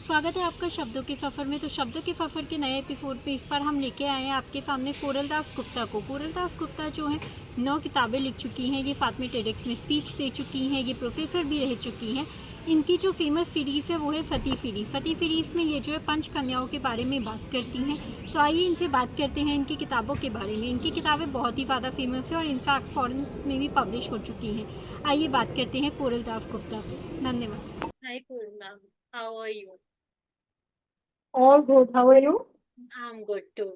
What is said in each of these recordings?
स्वागत है आपका शब्दों के सफ़र में। तो शब्दों के सफ़र के नए एपिसोड पे इस बार हम लेके आए हैं आपके सामने कोरल दास गुप्ता को। कोरल दास गुप्ता जो है 9 किताबें लिख चुकी हैं, ये फातमी टेडेक्स में स्पीच दे चुकी हैं, ये प्रोफेसर भी रह चुकी हैं। इनकी जो फेमस सीरीज़ है वो है सती सीरीज़। सती सीरीज़ में ये जो है 5 कन्याओं के बारे में बात करती हैं। तो आइए इनसे बात करते हैं इनकी किताबों के बारे में। इनकी किताबें बहुत ही ज़्यादा फेमस है और इनफैक्ट फॉरेन में भी पब्लिश हो चुकी हैं। आइए बात करते हैं कोरल दास गुप्ता से। धन्यवाद। Hi Purna, how are you? All good. How are you? I'm good too.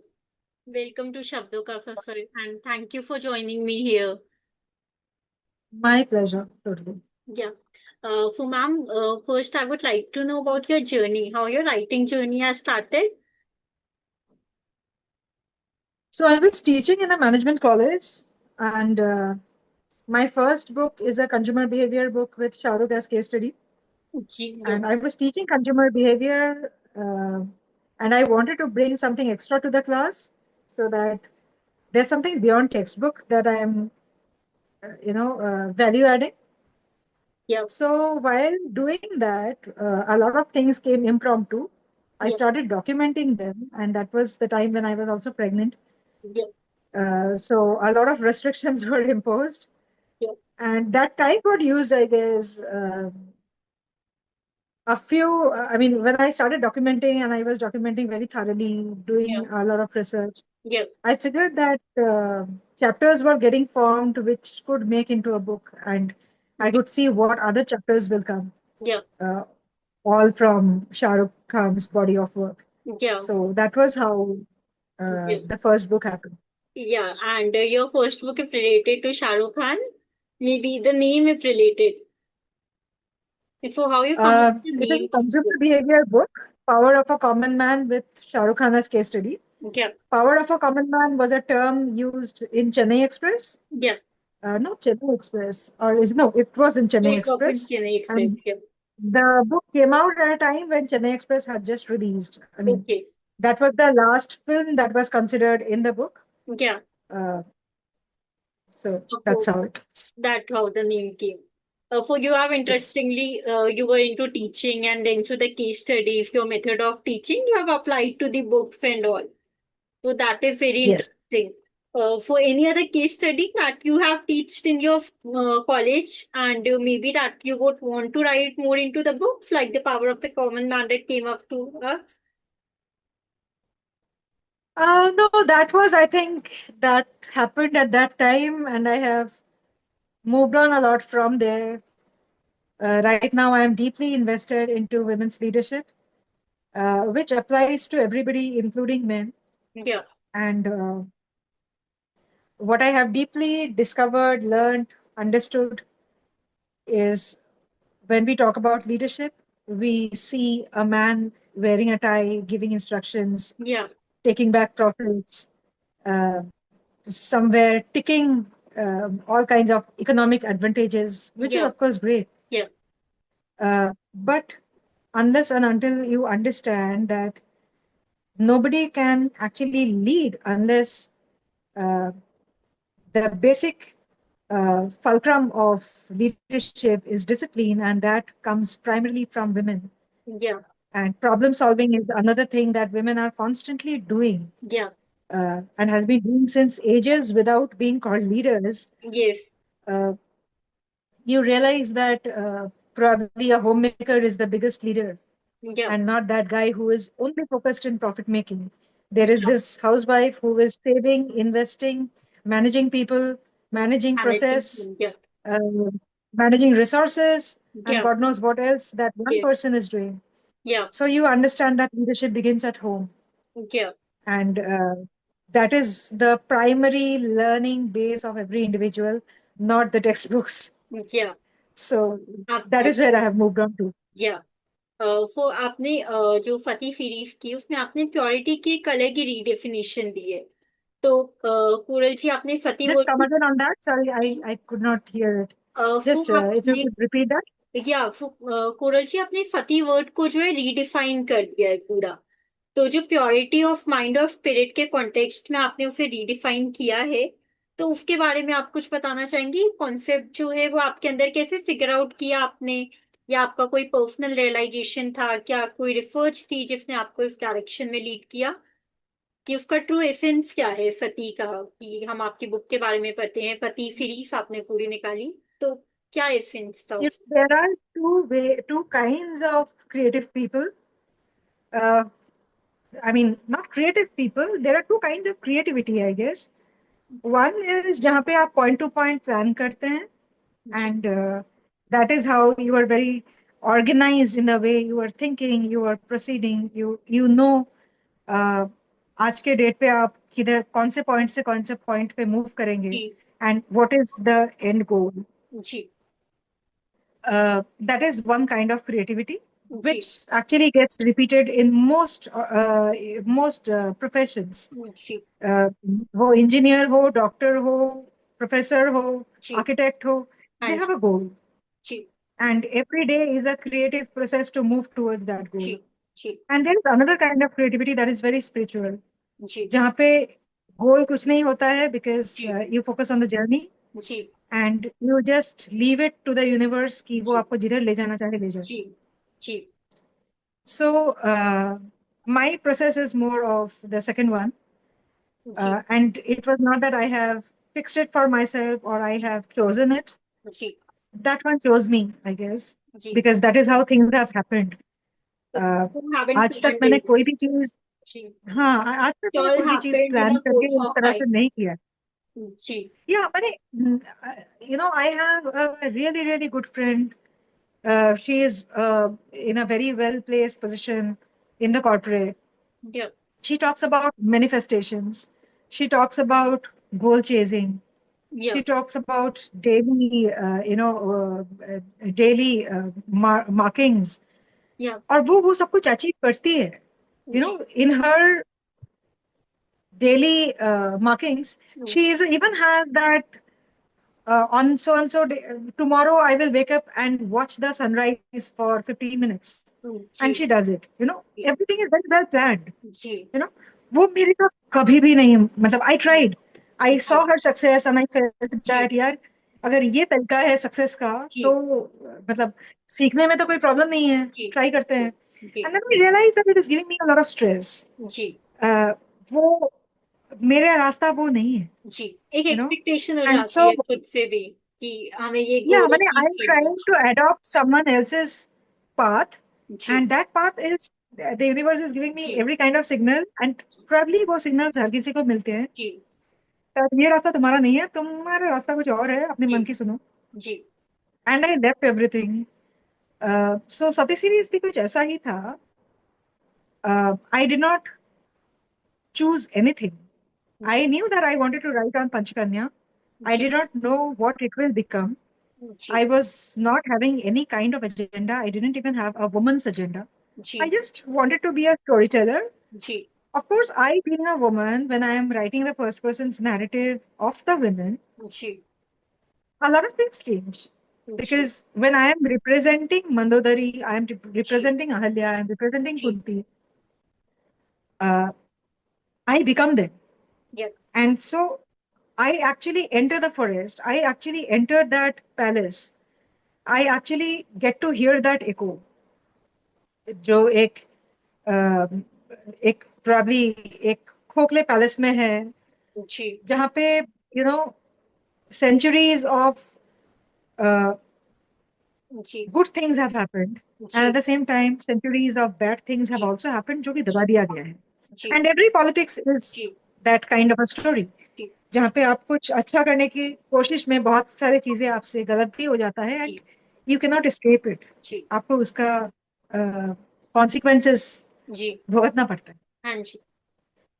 Welcome to Shabdo Ka Safar and thank you for joining me here. My pleasure. Totally. Yeah. So ma'am, first I would like to know about your journey, how your writing journey has started. So I was teaching in a management college, and my first book is a consumer behavior book with Shahrukh as case study. Yeah. And I was teaching consumer behavior, and I wanted to bring something extra to the class so that there's something beyond textbook that I am, value adding. Yeah. So while doing that, a lot of things came impromptu. I Yeah. started documenting them, and that was the time when I was also pregnant. Yeah. So a lot of restrictions were imposed, Yeah. and that time got used, I guess, a few. I mean, when I started documenting, and I was documenting very thoroughly, Yeah. doing a lot of research, Yeah. I figured that chapters were getting formed which could make into a book, and I could see what other chapters will come, Yeah. uh, all from Shah Rukh Khan's body of work. Yeah. So that was how Yeah. the first book happened. Yeah. And your first book is related to Shah Rukh Khan. Maybe the name is related. So how you come up with the It is name a of the consumer book? behavior book, Power of a Common Man with Shah Rukh Khan as case study. Yeah. Power of a Common Man was a term used in Chennai Express. Yeah. No, Chennai Express, or is no, it was in Chennai It was in Express. Chennai Express. And Yeah. the book came out at a time when Chennai Express had just released. I mean, Okay. that was the last film that was considered in the book. Yeah. Uh, so that's So how it is. that's how the name came. For you have Yes. interestingly, you were into teaching and then through the case studies, your method of teaching, you have applied to the books and all. So that is very Yes. interesting. For any other case study that you have taught in your college and maybe that you would want to write more into the books, like the power of the common man that came up to us. No, that was, I think, that happened at that time, and I have moved on a lot from there. Right now, I am deeply invested into women's leadership, which applies to everybody, including men. Yeah. And what I have deeply discovered, learned, understood is when we talk about leadership, we see a man wearing a tie, giving instructions, Yeah. taking back profits, uh, somewhere ticking all kinds of economic advantages, which is, Yeah. of course, great. Yeah. But unless and until you understand that nobody can actually lead unless uh, the basic fulcrum of leadership is discipline, and that comes primarily from women. Yeah. And problem solving is another thing that women are constantly doing Yeah. and has been doing since ages without being called leaders. Yes. Uh, you realize that probably a homemaker is the biggest leader Yeah. and not that guy who is only focused in profit making. There is Yeah. this housewife who is saving, investing, managing people, managing Managing. process, Yeah. uh, managing resources, and Yeah. God knows what else that one Yeah. person is doing. Yeah. So you understand that leadership begins at home. Yeah. And that is the primary learning base of every individual, not the textbooks. Yeah. So that is where Absolutely. I have moved on to. या सो आपने जो फती series की उसमें आपने purity की एक अलग ही redefinition दी है तो कुरल जी आपने फती Just come word again on that. Sorry, I could not hear it. फो Just if you आपने could repeat that. या कुरल जी आपने फती वर्ड को जो है रीडिफाइन कर दिया है पूरा तो जो प्योरिटी ऑफ माइंड और स्पिरिट के कॉन्टेक्स्ट में आपने उसे रीडिफाइन किया है तो उसके बारे में आप कुछ बताना चाहेंगी कॉन्सेप्ट जो है वो आपके अंदर कैसे फिगर आउट किया आपने या आपका कोई पर्सनल रियलाइजेशन था, क्या कोई रिसर्च थी जिसने आपको इस डायरेक्शन में लीड किया, कि उसका ट्रू एसेंस क्या है सती का? कि हम आपकी बुक के बारे में पढ़ते हैं, सती सीरीज आपने पूरी निकाली, तो क्या एसेंस था If उसका? there are two kinds of creative people. Uh, I mean, not creative people. There are two kinds of creativity, I guess. One is जहाँ पे आप point to point plan करते हैं, जी and that is how you are very organized in the way you are thinking, you are proceeding. You know, uh, आज के date पे आप किधर कौन से पॉइंट से कौन से पॉइंट पे मूव करेंगे, जी and what is the end goal. Ji That is one kind of creativity ji which actually gets repeated in most professions. Ji Uh, वो engineer हो, doctor हो, professor हो, जी architect हो, हाँ they have ji a goal, ji and every day is a creative process to move towards that goal. Ji ji And there is another kind of creativity that is very spiritual, जी जहाँ पे goal कुछ नहीं होता है, because ji you focus on the journey ji and you just leave it to the universe कि वो जी आपको जिधर ले जाना चाहे ले जाए. जी जी So my process is more of the second one, ji and it was not that I have fixed it for myself or I have chosen it. Ji That one chose me, I guess, ji because that is how things have happened. Uh, you haven't आज तक planned मैंने it. कोई भी चीज जी हाँ आज तक it मैंने all कोई भी चीज happened in प्लान a करके course इस of तरह से time. नहीं किया. जी Yeah, मैंने I have a really really good friend. She is in a very well placed position in the corporate. yeah She talks about manifestations. She talks about goal chasing. yeah She talks about daily, daily markings. yeah और वो सब कुछ achieve करती है. जी In her daily markings, ji she is even has that on so and so day, tomorrow I will wake up and watch the sunrise for 15 minutes. Ji And she does it. Everything is very well planned. Ji you know वो मेरे साथ कभी भी नहीं. मतलब I tried. I saw her success and I felt ji that यार अगर ये तरीका है सक्सेस का, जी तो मतलब सीखने में तो कोई प्रॉब्लम नहीं है, जी ट्राई करते हैं. जी And then I realized that it is giving me a lot of stress. जी वो मेरा रास्ता वो नहीं है. जी एक you know एक्सपेक्टेशन हो and जाती so है खुद से भी कि हमें ये yeah, गोल मैंने अचीव I'm करना trying to adopt someone else's path, है. जी and that path is the universe is giving me ji every kind of signal, and probably वो signals हर किसी को मिलते हैं. जी ये रास्ता तुम्हारा नहीं है, तुम्हारा रास्ता कुछ और है, अपने जी मन की सुनो. जी and I left everything. So Sati series भी कुछ ऐसा ही था. I did not choose anything. जी I knew that I wanted to write on Panchakanya. I जी did not know what it will become. जी I was not having any kind of agenda. I didn't even have a woman's agenda. जी I just wanted to be a storyteller. जी Of course, I, being a woman, when I am writing the first person's narrative of the women, जी a lot of things change. जी Because when I am representing Mandodari, I am जी representing Ahalya, I am representing जी Kunti, uh, I become them. या And so I actually enter the forest, I actually enter that palace, I actually get to hear that echo. जो अ, एक probably एक खोखले palace में है, जी जहाँ पे centuries of uh, ji good things have happened, and at ji the same time centuries of bad things have ji also happened जो कि दबा दिया गया है. जी And every politics is ji that kind of a story, जी जहाँ पे आप कुछ अच्छा करने की कोशिश में बहुत सारी चीजें आपसे गलत भी हो जाता है, जी and you cannot escape it. जी आपको उसका consequences जी भुगतना पड़ता है. हाँ जी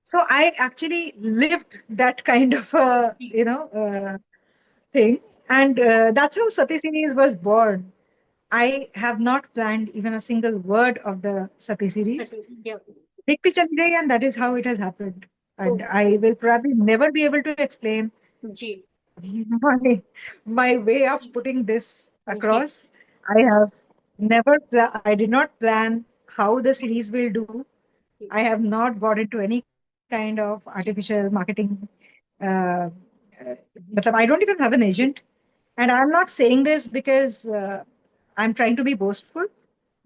So I actually lived that kind of a जी thing, and that's how Sati series was born. I have not planned even a single word of the Sati series. या Dikti chali gayi, and that is how it has happened. And I okay will probably never be able to explain जी my way of putting this जी across. I did not plan how the series will do. I have not bought into any kind of artificial marketing. Uh, I don't even have an agent. And I'm not saying this because I'm trying to be boastful.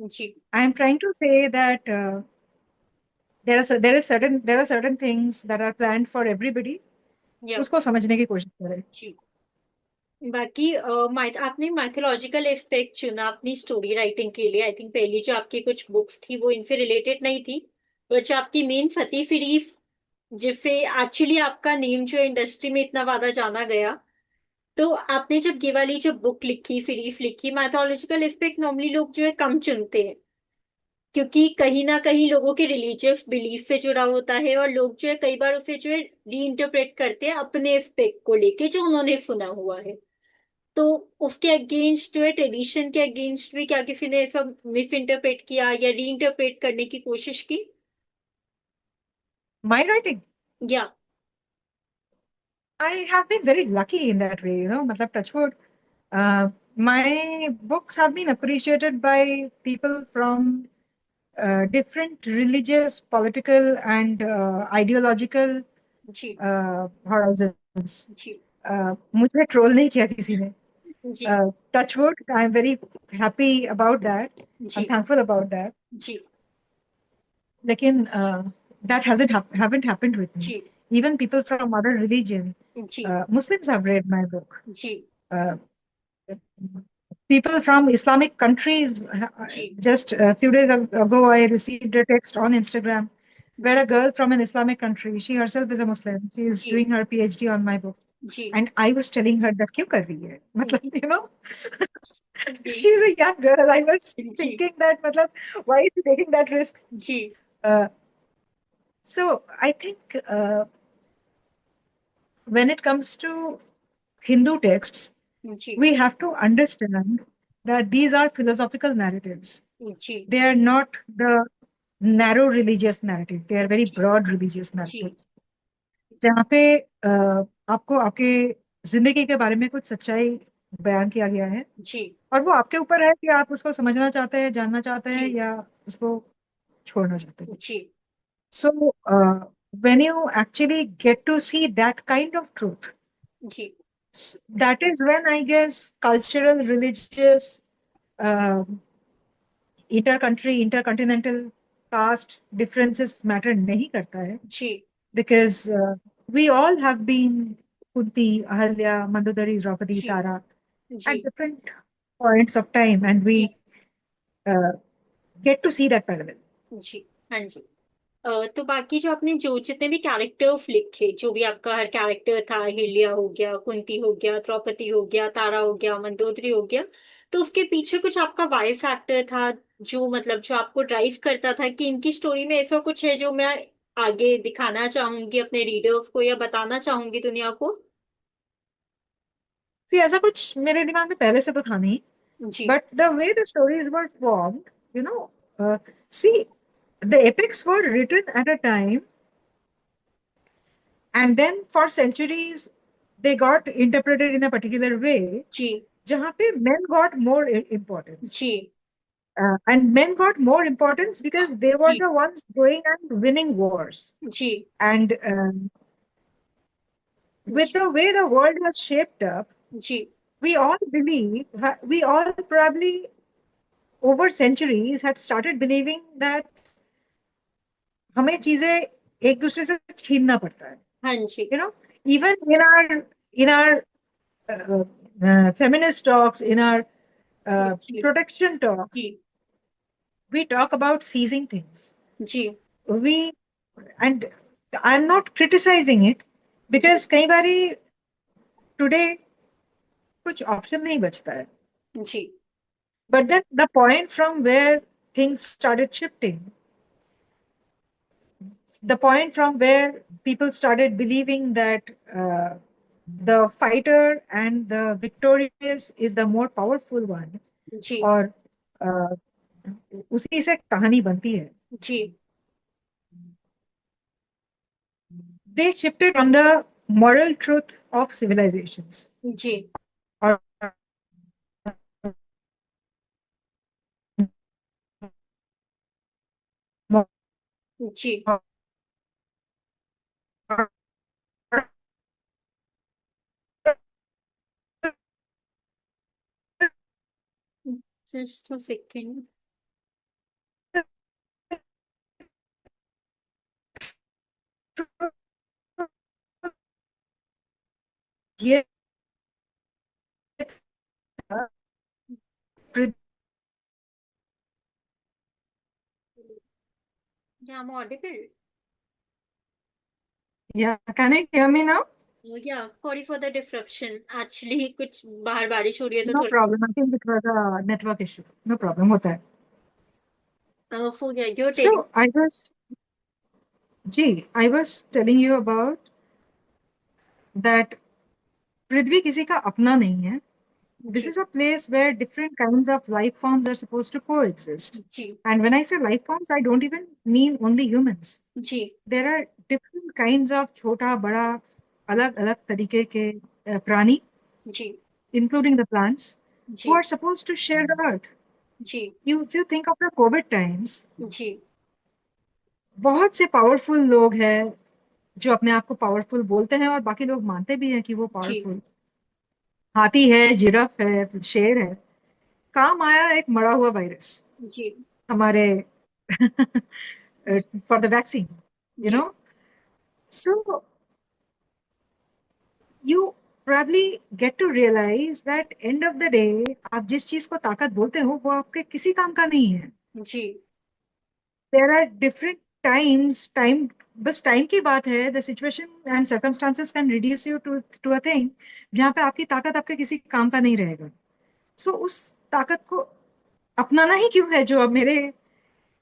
जी I'm trying to say that there are certain things that are planned for everybody. या उसको समझने की कोशिश करें. जी बाकी आपने mythological aspect चुना अपनी स्टोरी राइटिंग के लिए। आई थिंक पहली जो आपकी कुछ बुक्स थी वो इनसे रिलेटेड नहीं थी, पर जो आपकी मेन फतेह फरीफ, जिससे एक्चुअली आपका नेम जो इंडस्ट्री में इतना ज्यादा जाना गया, तो आपने जब ये वाली जो बुक लिखी, फरीफ लिखी, माइथोलॉजिकल एस्पेक्ट नॉर्मली लोग जो है कम चुनते हैं, क्योंकि कहीं ना कहीं लोगों के रिलीजियस बिलीफ से जुड़ा होता है, और लोग जो है कई बार उसे जो है री इंटरप्रेट करते हैं अपने एस्पेक्ट को लेके जो उन्होंने सुना हुआ है। तो उसके अगेंस्ट जो है, ट्रेडिशन के अगेंस्ट भी क्या किसी ने ऐसा मिस इंटरप्रेट किया या री इंटरप्रेट करने की कोशिश की? My writing, या I have been very lucky in that way, you know. मतलब touch wood, my books have been appreciated by people from different religious, political, and ideological ji horizons. जी मुझे ट्रोल नहीं किया किसी ने. जी Touch wood, I'm very happy about that. I'm ji thankful about that. जी लेकिन that haven't happened with me. Ji Even people from other religion, ji Muslims have read my book. Ji Uh, People from Islamic countries. Ji Just a few days ago, I received a text on Instagram where a ji girl from an Islamic country, she herself is a Muslim, she is ji doing her PhD on my book. Ji And I was telling her that क्यों कर रही है? मतलब, you know, ji she's a young girl. I was ji thinking that, मतलब, why is she taking that risk? Ji Uh, so I think when it comes to Hindu texts, ji we have to understand that these are philosophical narratives. Ji They are not the narrow religious narrative. They are very broad religious ji narratives. जहाँ पे आपको आपके जिंदगी के बारे में कुछ सच्चाई बयान किया गया है, जी और वो आपके ऊपर है कि आप उसको समझना चाहते हैं, जानना चाहते हैं, जी या उसको छोड़ना चाहते हैं. जी So when you actually get to see that kind of truth, ji that is when I guess cultural, religious, um inter-country, intercontinental caste differences matter नहीं करता है, जी because we all have been Kunti, Ahalya, Mandodari, Draupadi, ji Tara ji at different points of time, and ji we uh, get to see that parallel. जी हाँ जी। तो बाकी जो आपने जो जितने भी कैरेक्टर्स लिखे, जो भी आपका हर कैरेक्टर था, हिल्या हो गया, कुंती हो गया, द्रौपदी हो गया, तारा हो गया, मंदोदरी हो गया, तो उसके पीछे कुछ आपका वाई फैक्टर था, जो मतलब जो आपको ड्राइव करता था कि इनकी स्टोरी में ऐसा कुछ है जो मैं आगे दिखाना चाहूंगी अपने रीडर्स को या बताना चाहूंगी दुनिया को? See, ऐसा कुछ मेरे दिमाग में पहले से तो था नहीं, जी but the way the stories were formed, you know, see, the epics were written at a time, and then for centuries they got interpreted in a particular way, जी जहाँ पे men got more importance. Ji And men got more importance because they were ji the ones going and winning wars. Ji And with ji the way the world has shaped up, ji we all believe, we all probably over centuries had started believing that हमें चीजें एक दूसरे से छीनना पड़ता है. हाँ जी You know, even in our feminist talks, in our ji protection talks, ji we talk about seizing things. Ji We and I'm not criticizing it ji because कई बारी today कुछ option नहीं बचता है. जी But then the point from where things started shifting, the point from where people started believing that the fighter and the victorious is the more powerful one, जी और uh, उसी से कहानी बनती है. जी They shifted on the moral truth of civilizations. Ji Or ji Just a second. ये था, पृथ्वी Yeah, I'm audible. Yeah, can you hear me now? Oh, yeah, sorry for the disruption. Actually, कुछ बाहर बारिश हो रही है तो No थोड़ा problem. I think it was a network issue. No problem. होता है. हो गया. You're telling. So I was telling you about that पृथ्वी किसी का अपना नहीं है. This ji is a place where different kinds of life forms are supposed to coexist. Ji And when I say life forms, I don't even mean only humans. Ji There are different kinds of छोटा बड़ा अलग अलग तरीके के प्राणी, जी including the plants, who ji are supposed to share the earth. Ji If you think of the COVID times, जी बहुत से powerful लोग हैं जो अपने आप को पावरफुल बोलते हैं और बाकी लोग मानते भी हैं कि वो जी पावरफुल. हाथी है, जिराफ है, शेर है. काम आया एक मरा हुआ वायरस जी हमारे for the vaccine, you ji know. So you probably get to realize that end of the day आप जिस चीज को ताकत बोलते हो वो आपके किसी काम का नहीं है. जी There are different time बस टाइम की बात है. The situation and circumstances can reduce you to a thing जहाँ पे आपकी ताकत आपके किसी काम का नहीं रहेगा. So उस ताकत को अपनाना ही क्यों है जो अब मेरे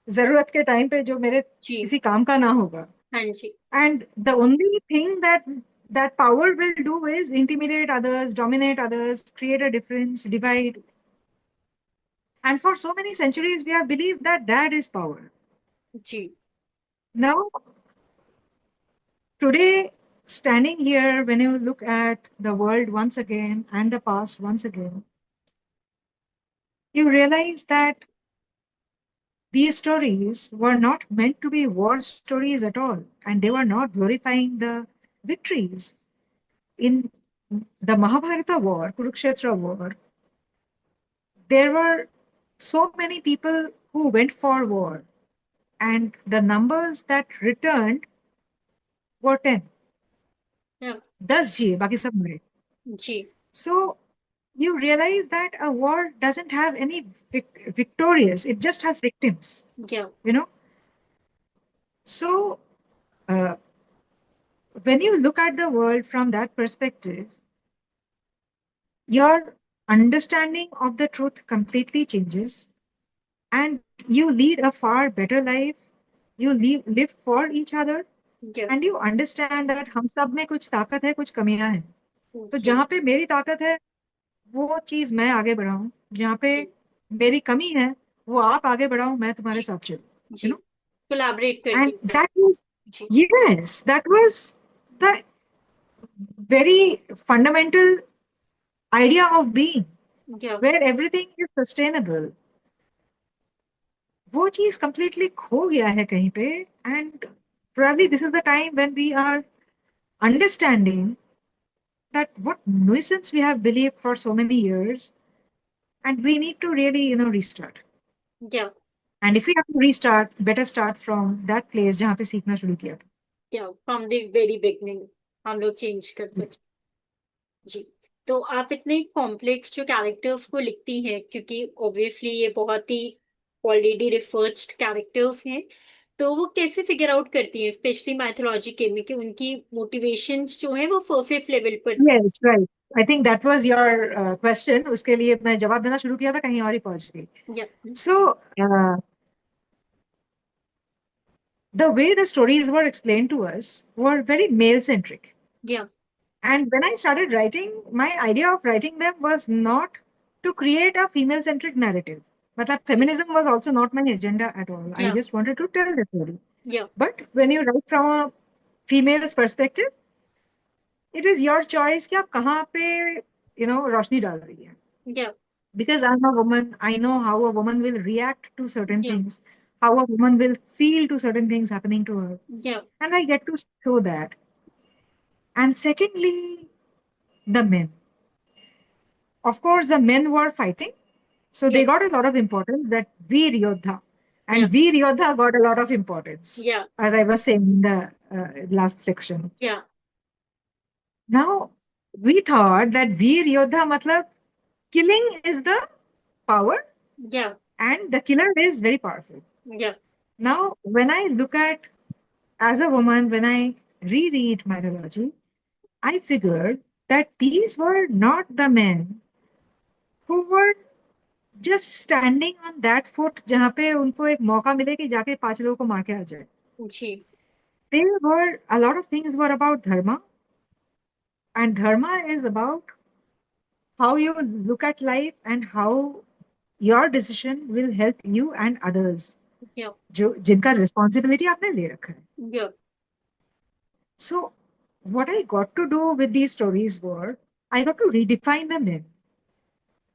जरूरत के टाइम पे जो मेरे जी किसी काम का ना होगा. हाँ जी And the only thing that power will do is intimidate others, dominate others, create a difference, divide. And for so many centuries, we have believed that that is power. Ji Now, today, standing here, when you look at the world once again and the past once again, you realize that these stories were not meant to be war stories at all, and they were not glorifying the victories. In the Mahabharata war, Kurukshetra war, there were so many people who went for war, and the numbers that returned were 10. yeah, 10 जिए, बाकी सब मरे. जी So you realize that a war doesn't have any victorious, it just has victims, yeah you know. So uh, when you look at the world from that perspective, your understanding of the truth completely changes, and you lead a far better life. You live for each other, yeah and you understand that हम सब में कुछ ताकत है, कुछ कमियां हैं. तो जी जहाँ पे मेरी ताकत है वो चीज मैं आगे बढ़ाऊं, जहाँ पे मेरी कमी है वो आप आगे बढ़ाओ, मैं तुम्हारे जी साथ चलूं, जी you know. कोलैबोरेट And करके that was, जी yes, that was the very fundamental idea of being, yeah where everything is sustainable. वो चीज completely खो गया है कहीं पे. And probably this is the time when we are understanding that what nuisance we have believed for so many years, and we need to really, restart. yeah And if we have to restart, better start from that place जहाँ पे सीखना शुरू किया था. yeah from the very beginning हम लोग change करते Yes. जी तो आप इतने कॉम्प्लेक्स जो कैरेक्टर्स को लिखती हैं क्योंकि ऑब्वियसली ये बहुत ही ऑलरेडी रिसर्च्ड कैरेक्टर्स हैं तो वो कैसे फिगर आउट करती हैं स्पेशली माइथोलॉजी के में कि उनकी मोटिवेशंस जो है वो सरफेस लेवल पर Yes, right. I think that was your question. उसके लिए मैं जवाब देना शुरू किया था, कहीं और ही पहुंच गई. या So, uh, the way the stories were explained to us were very male-centric. या And when I started writing, my idea of writing them was not to create a female-centric narrative. But that feminism was also not my agenda at all. I या just wanted to tell the story. या But when you write from a female's perspective, it is your choice कि आप कहाँ पे, रोशनी डाल रही है. या Because I'm a woman, I know how a woman will react to certain या things, how a woman will feel to certain things happening to her. या And I get to show that. And secondly, the men. Of course, the men were fighting, So they Yeah. got a lot of importance, that Veer Yodha. And Yeah. Veer Yodha got a lot of importance, Yeah. as I was saying in the last section. Yeah. Now, we thought that Veer Yodha matlab killing is the power Yeah. and the killer is very powerful. Yeah. Now, when I look at, as a woman, when I reread mythology, I figured that these were not the men who were just standing on that foot जहाँ पे उनको एक मौका मिले कि जाके 5 लोगों को मार के आ जाए. जी. They were, a lot of things were about dharma, and dharma is about how you look at life and how your decision will help you and others. Yeah. जो जिनका responsibility आपने ले रखा है. Yeah. So what I got to do with these stories were, I got to redefine the men.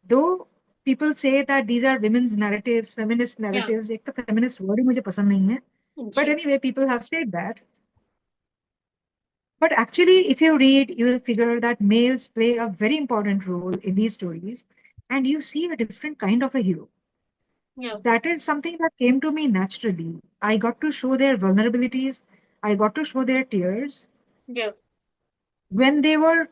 Though people say that these are women's narratives, feminist Yeah. narratives, एक तो feminist word ही मुझे पसंद नहीं है. But ji. anyway, people have said that. But actually, if you read, you will figure that males play a very important role in these stories, and you see a different kind of a hero. Yeah. That is something that came to me naturally. I got to show their vulnerabilities. I got to show their tears. Yeah. When they were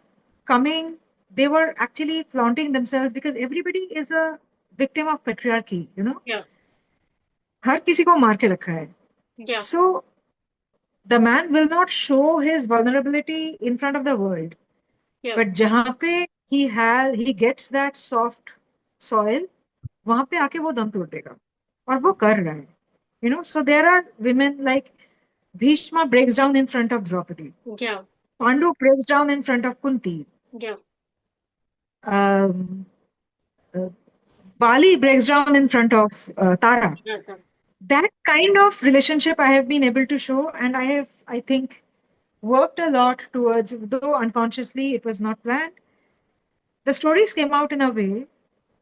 coming, they were actually flaunting themselves because everybody is a victim of patriarchy, you know. Yeah. हर किसी को मार के रखा है. Yeah. So the man will not show his vulnerability in front of the world. Yeah. But जहाँ पे he gets that soft soil, वहाँ पे आके वो दम तोड़ देगा. और वो कर रहा है. You know, so there are women like Bhishma breaks down in front of Draupadi. Yeah. Pandu breaks down in front of Kunti. Yeah. Um, uh, Bali breaks down in front of Tara. Yeah. That kind of relationship I have been able to show, and I have, I think, worked a lot towards, though unconsciously it was not planned. The stories came out in a way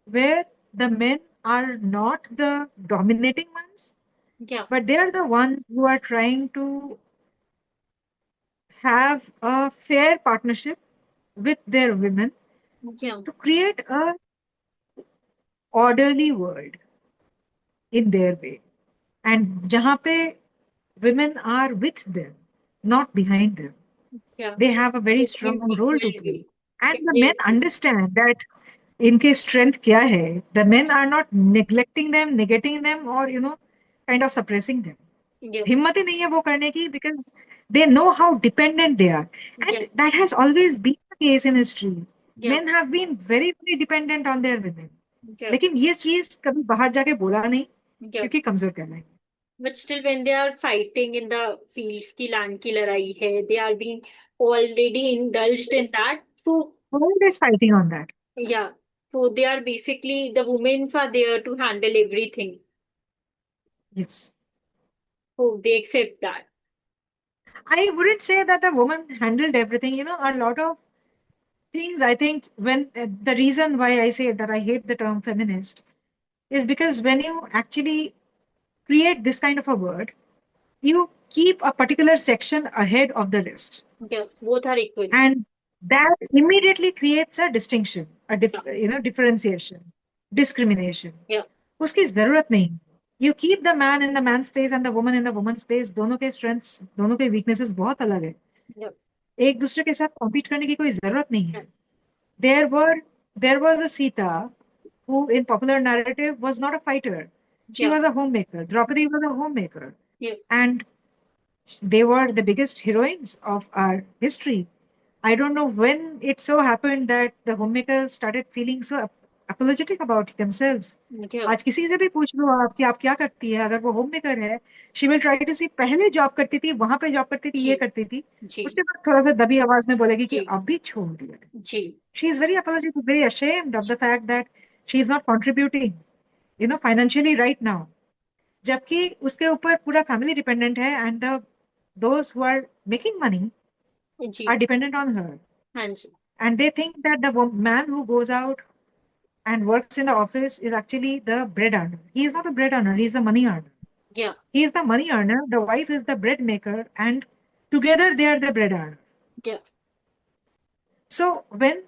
where the men are not the dominating ones, Yeah. but they are the ones who are trying to have a fair partnership with their women Yeah. to create a orderly world in their way. And जहाँ पे women are with them, not behind them. Yeah. They have a very They strong can role to equally. play. And the They- men understand that इनके strength क्या है. The men are not neglecting them, negating them, or, you know, kind of suppressing them. Yeah. हिम्मत ही नहीं है वो करने की because they know how dependent they are. And Yeah. that has always been the case in history. Yeah. Men have been very, very dependent on their women. Yeah. लेकिन ये चीज कभी बाहर जाके बोला नहीं Yeah. क्योंकि कमजोर कहना है. But still, when they are fighting in the fields, की land की लड़ाई है, they are being already indulged in that. So World is fighting on that. yeah, so they are basically the women are there to handle everything. Yes. So they accept that. I wouldn't say that the woman handled everything. You know, a lot of things, I think, when the reason why I say that I hate the term feminist is because when you actually create this kind of a word, you keep a particular section ahead of the list. Yeah, both are equal. And that immediately creates a distinction, differentiation, discrimination. Yeah. उसकी जरूरत नहीं. You keep the man in the man's place and the woman in the woman's place. दोनों के strengths, दोनों के weaknesses बहुत अलग है. Yeah. एक दूसरे के साथ compete करने की कोई जरूरत नहीं है. There was a Sita who in popular narrative was not a fighter. She Yeah. was a homemaker. Draupadi was a homemaker. Yeah. And they were the biggest heroines of our history. I don't know when it so happened that the homemakers started feeling so apologetic about themselves. Yeah. आज किसी से भी पूछ लो आप कि आप क्या करती है, अगर वो होममेकर है, she will try to see पहले जॉब करती थी, वहां पे जॉब करती थी, ये जी. करती थी, जी. उसके बाद थोड़ा सा दबी आवाज में बोलेगी कि जी. अभी छोड़ दिया. जी. She is very apologetic, very ashamed of the fact that she is not contributing, financially right now. जबकि उसके ऊपर पूरा फैमिली डिपेंडेंट है and those who are making money जी. are dependent on her. हाँ जी. And they think that the man who goes out and works in the office is actually the bread earner. He is not a bread earner, he is the money earner. Yeah. He is the money earner, the wife is the bread maker, and together they are the bread earner. Yeah. So when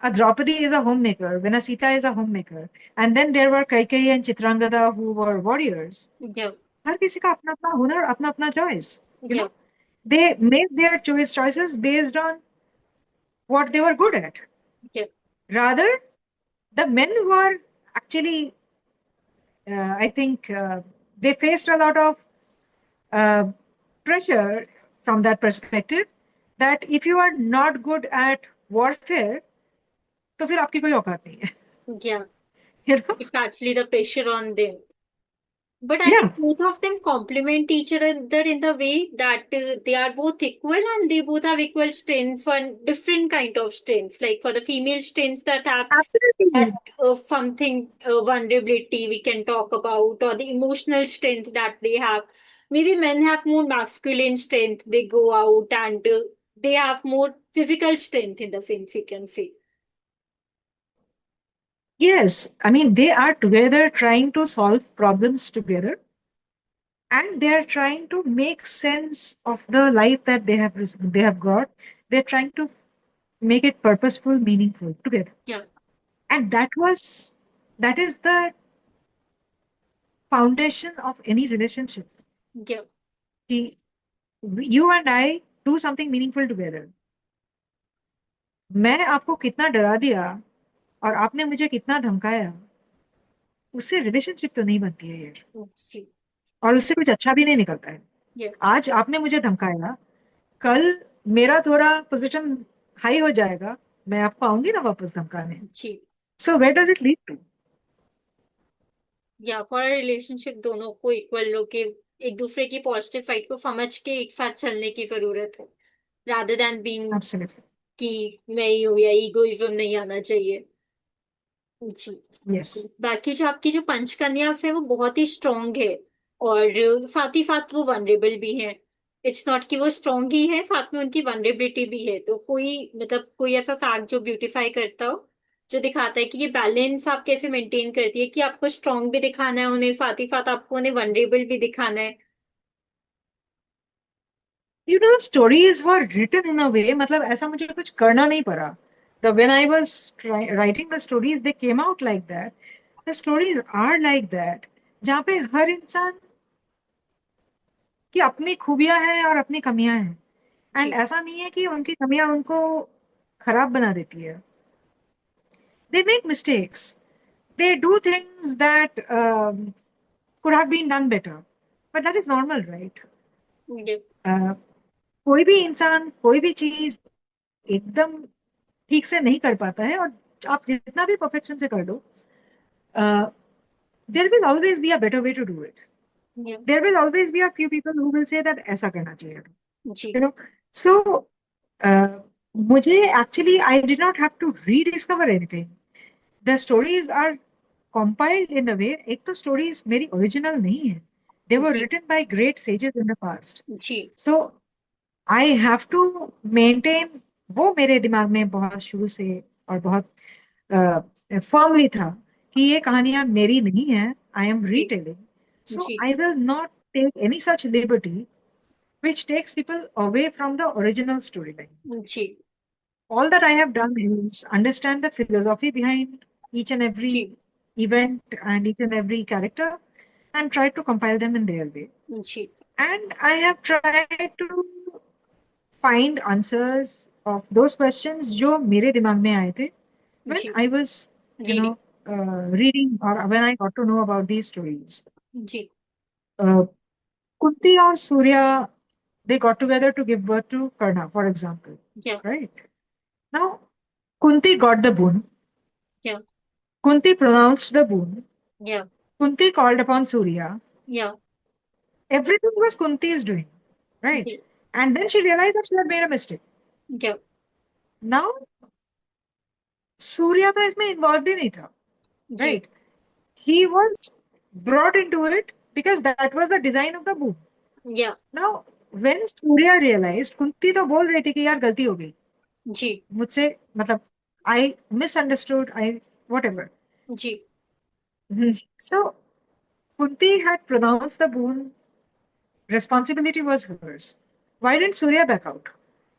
a Draupadi is a homemaker, when a Sita is a homemaker, and then there were Kaikeyi and Chitrangada who were warriors. Yeah. हर किसी का अपना अपना हुनर, अपना अपना choice. You Yeah. know, they made their choices based on what they were good at. Yeah. Rather, the men were actually, I think, they faced a lot of uh, pressure from that perspective. That if you are not good at warfare, तो फिर आपकी कोई औकात नहीं है. Yeah. You know? It's actually the pressure on them. But I Yeah, think both of them complement each other in the way that they are both equal and they both have equal strengths and different kind of strengths. Like for the female strengths that have that absolutely. something vulnerability we can talk about, or the emotional strength that they have. Maybe men have more masculine strength. They go out and they have more physical strength in the films, we can say. Yes, I mean, they are together trying to solve problems together, and they are trying to make sense of the life that they have got. They're trying to make it purposeful, meaningful together. Yeah. And that is the foundation of any relationship. Yeah. कि you and I do something meaningful together. मैं आपको कितना डरा दिया और आपने मुझे कितना धमकाया, उससे रिलेशनशिप तो नहीं बनती है यार. See. और उससे कुछ अच्छा भी नहीं निकलता है. Yeah. आज आपने मुझे धमकाया, कल मेरा थोड़ा पोजीशन हाई हो जाएगा, मैं आपको आऊंगी ना वापस धमकाने. See. So where does it lead to? या फॉर रिलेशनशिप दोनों को इक्वल होके एक दूसरे की पॉजिटिव साइड को समझ के एक साथ चलने की जरूरत है, रादर देन बीइंग एब्सोल्युटली. कि मैं ही हूँ, या ईगोइज्म नहीं आना चाहिए. जी. यस. बाकी जो आपकी जो पंचकन्या है वो बहुत ही स्ट्रांग है, और साथ ही साथ वो वनरेबल भी है. इट्स नॉट कि वो स्ट्रांग ही है, साथ में उनकी वनरेबिलिटी भी है. तो कोई मतलब कोई ऐसा फैक्ट जो ब्यूटीफाई करता हो, जो दिखाता है कि ये बैलेंस आप कैसे मेंटेन करती है, कि आपको स्ट्रांग भी दिखाना है उन्हें, साथ ही साथ आपको उन्हें वनरेबल भी दिखाना है. You know, stories were written in a way, मतलब ऐसा मुझे कुछ करना नहीं पड़ा. When I was writing the stories, they came out like that. The stories are like that, जहाँ पे हर इंसान की अपनी खूबियां हैं और अपनी कमियां हैं. एंड जी. ऐसा नहीं है कि उनकी कमियां उनको खराब बना देती है. They make mistakes. They do things that could have been done better. But that is normal, right? ये. Uh, कोई भी इंसान कोई भी चीज एकदम ठीक से नहीं कर पाता है, और आप जितना भी परफेक्शन से कर लो, there will always be a better way to do it. Yeah. There will always be a few people who will say that ऐसा करना चाहिए. जी. You know. सो मुझे actually I did not have to rediscover anything. The stories are compiled in the way, एक तो stories मेरी original नहीं है. दे वर जी. Written by great sages in the past. जी. So I have to maintain, वो मेरे दिमाग में बहुत शुरू से और बहुत फर्मली था कि ये कहानियां मेरी नहीं है. आई एम जी. रीटेलिंग. सो जी. I will not take any such liberty which takes people away from the original storyline. जी. All that I have done is understand the philosophy behind each and जी. every event and each and every character and try to compile them in their way. जी. And I have tried to find answers of those questions जो मेरे दिमाग में आए थे when जी. I was, you reading. know, reading or when I got to know about these stories. जी. Uh, Kunti or Surya, they got together to give birth to Karna, for example, या. right? Now, Kunti got the boon. या. Kunti pronounced the boon. या. Kunti called upon Surya. या. Everything was Kunti's doing, right? जी. And then she realized that she had made a mistake. या. Now, Surya तो इसमें involved ही नहीं था, जी. right? He was brought into it because that was the design of the boon. या. Now, when Surya realized, Kunti तो बोल रही थी कि यार गलती हो गई जी. मुझसे, मतलब I misunderstood, I whatever. Ji. So Kunti had pronounced the boon. Responsibility was hers. Why didn't Surya back out?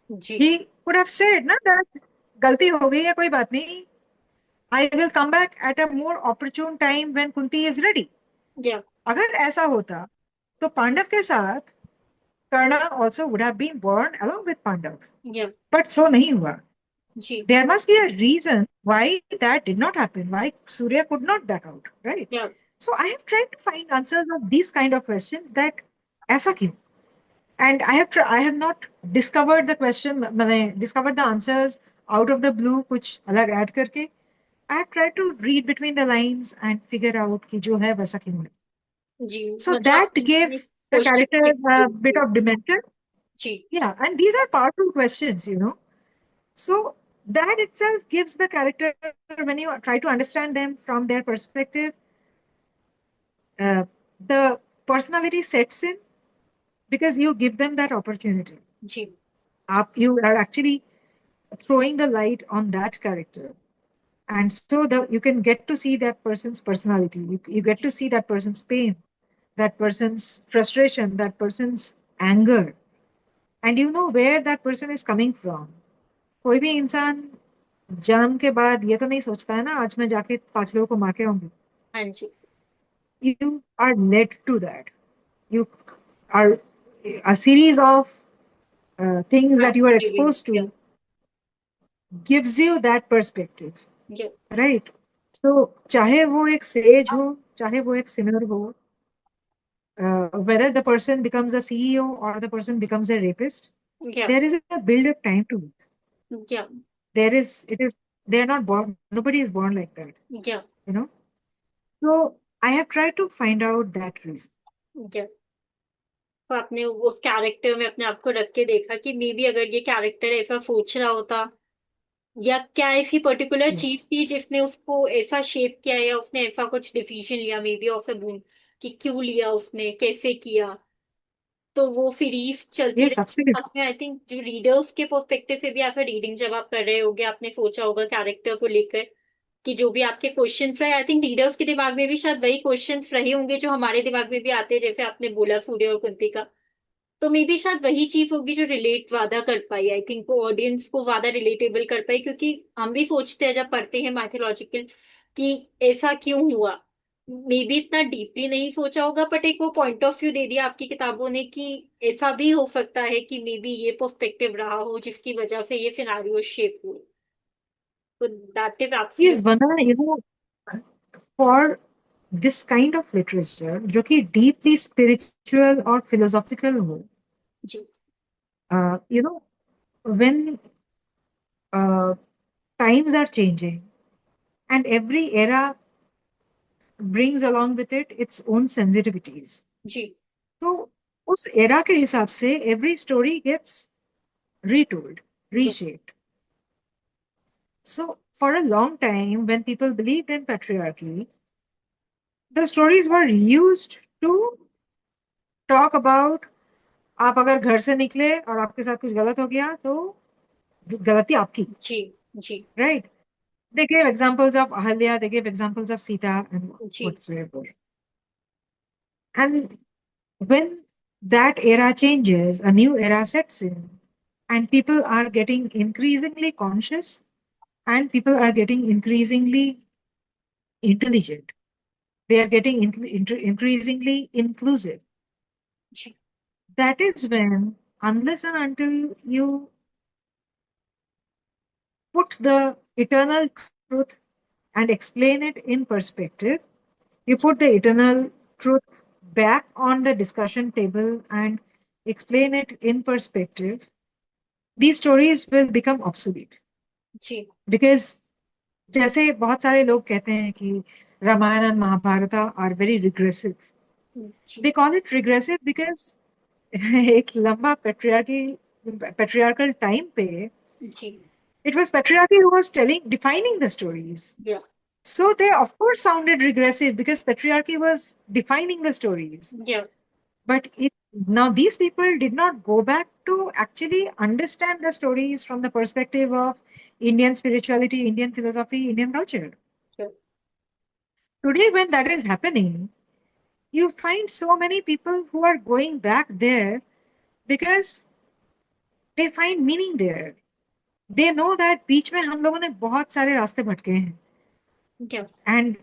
Ji. He could have said, "Na, that गलती हो गई है, कोई बात नहीं, I will come back at a more opportune time when Kunti is ready. Yeah, अगर ऐसा होता तो पांडव के साथ Karna also would have been born along with Pandav, yeah, but सो नहीं हुआ। जी, There must be a reason why that did not happen, why Surya could not back out, right? yeah, So I have tried to find answers of these kind of questions, that ऐसा क्यों? And I have not discovered the question, मैंने discovered the answers out of the blue कुछ अलग add करके। I have tried to read between the lines and figure out कि जो है वैसा क्यों है। जी, So मतलब that आपने अपने gave the character question a bit से of dimension. जी, Yeah, and these are powerful questions, you know. So that itself gives the character, when you try to understand them from their perspective, uh, the personality sets in because you give them that opportunity. जी, You are actually throwing the light on that character. And so you can get to see that person's personality. You get to see that person's pain, that person's frustration, that person's anger. And you know where that person is coming from. कोई भी इंसान जन्म के बाद ये तो नहीं सोचता है ना आज मैं जाके 5 लोगों को मार के आऊंगी। हाँ जी, You are led to that. You are a series of things that you are exposed या to gives you that perspective, या right? So चाहे वो एक sage हो, चाहे वो एक sinner हो, whether the person becomes a CEO or the person becomes a rapist, या there is a build up time to it. या It is, they are not born, nobody is born like that, या you know? So I have tried to find out that reason. या तो आपने उस character में अपने आप को रख के देखा कि मे बी अगर ये कैरेक्टर ऐसा सोच रहा होता, या क्या ऐसी पर्टिकुलर चीज Yes. थी जिसने उसको ऐसा शेप किया, या उसने ऐसा कुछ डिसीजन लिया मे बी ऑफ अ बून, कि क्यों लिया उसने, कैसे किया। तो वो सीरीज चलती Yes, रही absolutely. साथ में। आई थिंक जो रीडर्स के पर्सपेक्टिव से भी ऐसा रीडिंग जब आप कर रहे होगे, आपने सोचा होगा कैरेक्टर को लेकर कि जो भी आपके क्वेश्चंस रहे, आई थिंक रीडर्स के दिमाग में भी शायद वही क्वेश्चंस रहे होंगे जो हमारे दिमाग में भी आते हैं, जैसे आपने बोला सूर्य और कुंती का। तो मे बी शायद वही चीज होगी जो रिलेट ज्यादा कर पाई, आई थिंक वो ऑडियंस को ज्यादा रिलेटेबल कर पाई, क्योंकि हम भी सोचते हैं जब पढ़ते हैं मैथोलॉजिकल कि ऐसा क्यों हुआ। मे बी इतना डीपली नहीं सोचा होगा, बट एक वो पॉइंट ऑफ व्यू दे दिया आपकी किताबों ने कि ऐसा भी हो सकता है कि मे बी ये पर्सपेक्टिव रहा हो जिसकी वजह से ये सिनारियो शेप हुए। तो that is Yes, absolutely Vandana, you know, for this kind of literature, जो कि deeply spiritual or philosophical हो, जी, you know, when uh, times are changing and every era brings along with it its own sensitivities. जी, तो उस era के हिसाब से every story gets retold, ji, reshaped. So for a long time, when people believed in patriarchy, the stories were used to talk about आप अगर घर से निकले और आपके साथ कुछ गलत हो गया तो गलती आपकी, जी, जी, right? They gave examples of Ahalya, they gave examples of Sita and ji, whatsoever. And when that era changes, a new era sets in, and people are getting increasingly conscious and people are getting increasingly intelligent. They are getting increasingly inclusive. Ji, That is when, unless and until you put the eternal truth and explain it in perspective, you put the eternal truth back on the discussion table and explain it in perspective, these stories will become obsolete. Ji, Because जैसे बहुत सारे लोग कहते हैं कि Ramayan and Mahabharata are very regressive. Ji, They call it regressive because एक लंबा patriarchal time पे जी, it was patriarchy who was defining the stories. या So they of course sounded regressive because patriarchy was defining the stories. या But now these people did not go back to actually understand the stories from the perspective of Indian spirituality, Indian philosophy, Indian culture. या Today, when that is happening, you find so many people who are going back there because they find meaning there. they know that बीच में हम लोगों ने बहुत सारे रास्ते भटके हैं, Yeah. and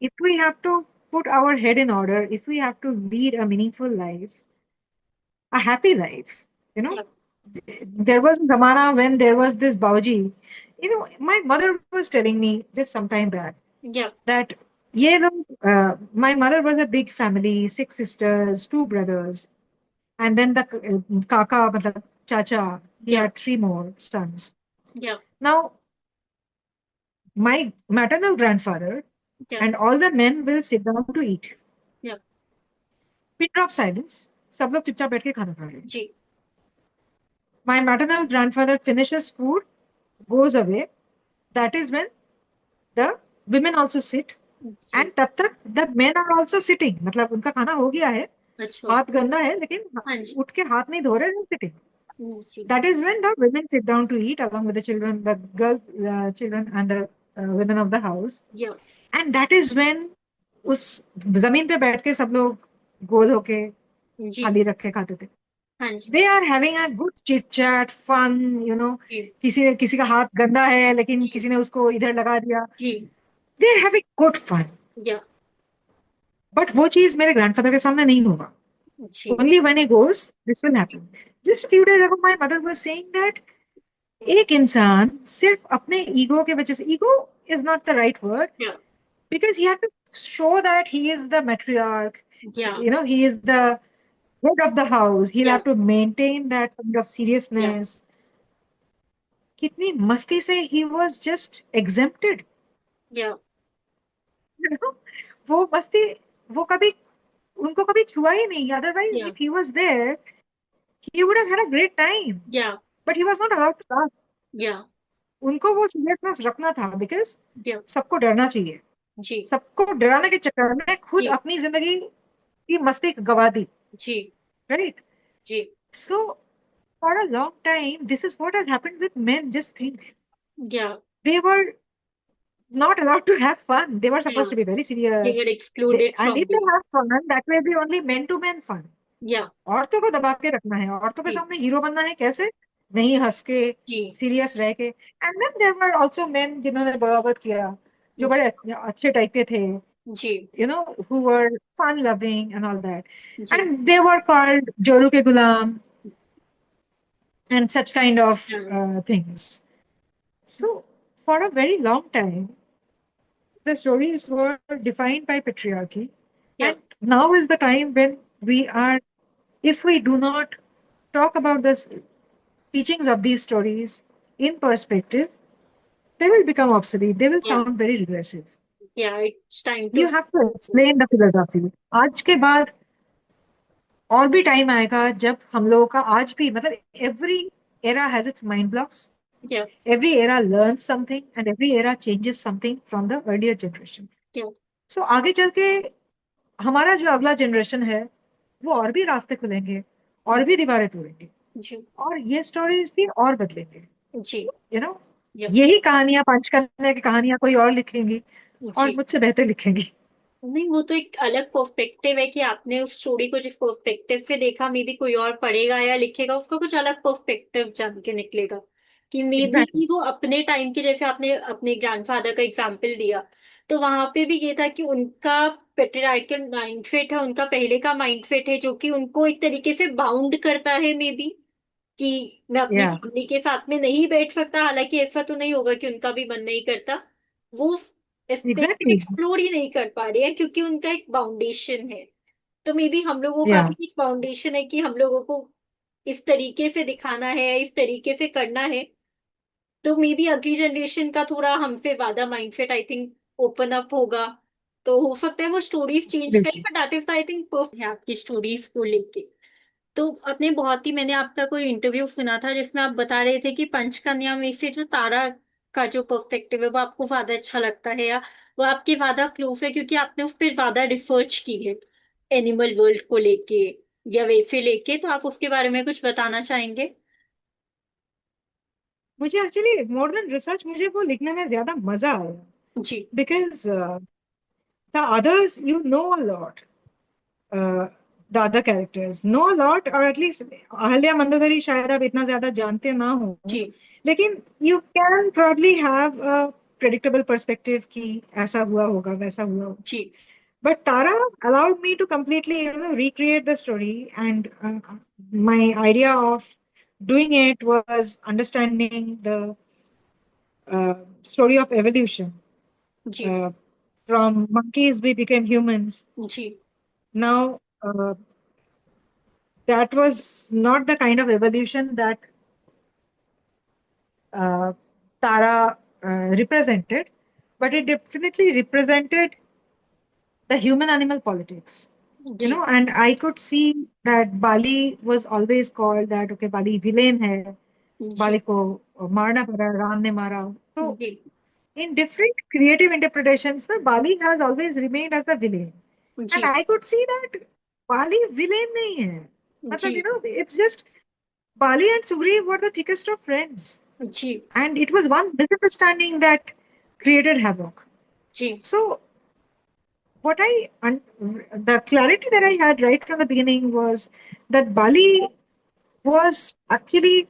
if we have to put our head in order, if we have to lead a meaningful life, a happy life, you know, Yeah. there was a zamana when there was this Bauji. You know, my mother was telling me just some time back Yeah. that ये लोग, my mother was a big family, 6 sisters, 2 brothers, and then the kaka, matlab chacha, he Yeah. had 3 more sons. Yeah. Now, my maternal grandfather Yeah. and all the men will sit down to eat. Yeah. Pin drop silence. सब लोग चुपचाप बैठ के खाना खा रहे हैं. जी. My maternal grandfather finishes food, goes away. That is when the women also sit. Ji. And तब तक the men are also sitting. मतलब उनका खाना हो गया है, अच्छा. हाथ गंदा है, लेकिन हाँ जी. उठ के हाथ नहीं धो रहे हैं, sitting. Ji. That is when the women sit down to eat along with the children, the girl children and the women of the house. Yeah. And that is when उस जमीन पे बैठ के सब लोग गोल होके जी. थाली रख के खाते थे. हाँ जी. They are having a good chit chat, fun, you know. जी. किसी का हाथ गंदा है, लेकिन जी. किसी ने उसको इधर लगा दिया. जी. They are having good fun. Yeah. But वो चीज मेरे ग्रैंडफादर के सामने नहीं होगा. जी. Only when he goes, this will happen. Just a few days ago, my mother was saying that एक इंसान सिर्फ अपने ईगो के वजह से, ego is not the right word, Yeah. because he had to show that he is the matriarch, Yeah. you know, he is the head of the house, he'll Yeah. have to maintain that kind of seriousness. कितनी मस्ती से he was just exempted. Yeah. You know? वो मस्ती, वो कभी उनको कभी छुआ ही नहीं. Otherwise, Yeah. if he was there, he would have had a great time. Yeah. But he was not allowed to laugh. Yeah. उनको वो सीरियसनेस रखना था, because Yeah. सबको डरना चाहिए. जी. सबको डराने के चक्कर में खुद जी. अपनी जिंदगी की मस्ती गवा दी. जी. Right? Ji. So for a long time, this is what has happened with men. Just think, Yeah. they were not allowed to have fun. They were supposed to Yeah. be very They serious. were excluded And from if they the. have fun, that will be only men to men fun. Yeah. औरतों को दबा के रखना है, औरतों के जी. सामने hero बनना है, कैसे? नहीं हंस के, जी. सीरियस रह के. And then there were also men जिन्होंने बगावत किया, जो बड़े अच्छे टाइप के थे, जी. you know, who were fun loving and all that. Ji. And they were called Joru ke Gulam and such kind of Yeah. things. So for a very long time, the stories were defined by patriarchy. Yeah. And now is the time when we are, if we do not talk about the teachings of these stories in perspective, they will become obsolete. They will Yeah. sound very regressive. Yeah. It's time You to. have to explain the philosophy. आज के बाद और भी time आएगा जब हम लोगों का, आज भी मतलब, every era has its mind blocks. Yeah. Every era learns something and every era changes something from the earlier generation. Yeah. So आगे चल के हमारा जो अगला जनरेशन है, वो और भी रास्ते खुलेंगे, और भी दीवारें तोड़ेंगे, जी. और ये स्टोरीज भी और बदलेंगे. जी. You know, Yeah. यही कहानियां, पंचकन्या की कहानियां कोई और लिखेंगी और जी. मुझसे बेहतर लिखेंगी. नहीं, वो तो एक अलग पर्सपेक्टिव है कि आपने उस स्टोरी को जिस पर्सपेक्टिव से देखा, मे बी कोई और पढ़ेगा या लिखेगा, उसका कुछ अलग पर्सपेक्टिव जान के निकलेगा. कि मे Exactly. बी वो अपने टाइम के, जैसे आपने अपने ग्रैंडफादर का एग्जाम्पल दिया, तो वहां पे भी ये था कि उनका पेट्रियार्कल माइंडसेट है, उनका पहले का माइंडसेट है, जो कि उनको एक तरीके से बाउंड करता है मे बी, कि मैं अपनी Yeah, फैमिली के साथ में नहीं बैठ सकता. हालांकि ऐसा तो नहीं होगा कि उनका भी मन नहीं करता, वो exactly. एक्सप्लोर ही नहीं कर पा रहे हैं क्योंकि उनका एक बाउंडेशन है. तो मे बी हम लोगों का Yeah, भी एक बाउंडेशन है कि हम लोगों को इस तरीके से दिखाना है, इस तरीके से करना है. तो मे बी अगली जनरेशन का थोड़ा हमसे ज्यादा mindset I think open up होगा. तो हो सकता है वो स्टोरीज चेंज करें, absolutely. But that is I think है आपकी स्टोरीज को लेके. तो अपने बहुत ही, मैंने आपका कोई इंटरव्यू सुना था जिसमें आप बता रहे थे कि पंचकन्या में से जो तारा का जो पर्सपेक्टिव है वो आपको ज्यादा अच्छा लगता है, या वो आपके ज्यादा क्लोज है क्योंकि आपने उस पर ज्यादा रिसर्च की है एनिमल वर्ल्ड को लेके या वैसे लेके. तो आप उसके बारे में कुछ बताना चाहेंगे? मुझे एक्चुअली मोर देन रिसर्च, मुझे वो लिखने में ज्यादा मजा आया, जी. Because the others you know a lot, the other characters. Know a lot, or at least Ahalya Mandodari शायद आप इतना ज्यादा जानते ना हो, जी लेकिन you can probably have a predictable perspective कि ऐसा हुआ होगा, वैसा हुआ होगा. जी But Tara allowed me to completely, recreate the story, and my idea of doing it was understanding the story of evolution. Ji Uh, from monkeys, we became humans. Ji Now, that was not the kind of evolution that uh, Tara represented, but it definitely represented the human animal politics. Ji And I could see that Bali was always called that, okay, Bali villain hai, ji Bali ko marna pada, Ram ne mara. So, ji in different creative interpretations, Bali has always remained as the villain. And ji I could see that Bali villain nahi hai. Ji It's just Bali and Sugriv were the thickest of friends. Ji And it was one misunderstanding that created havoc. Ji So, the clarity that I had right from the beginning was that Bali was actually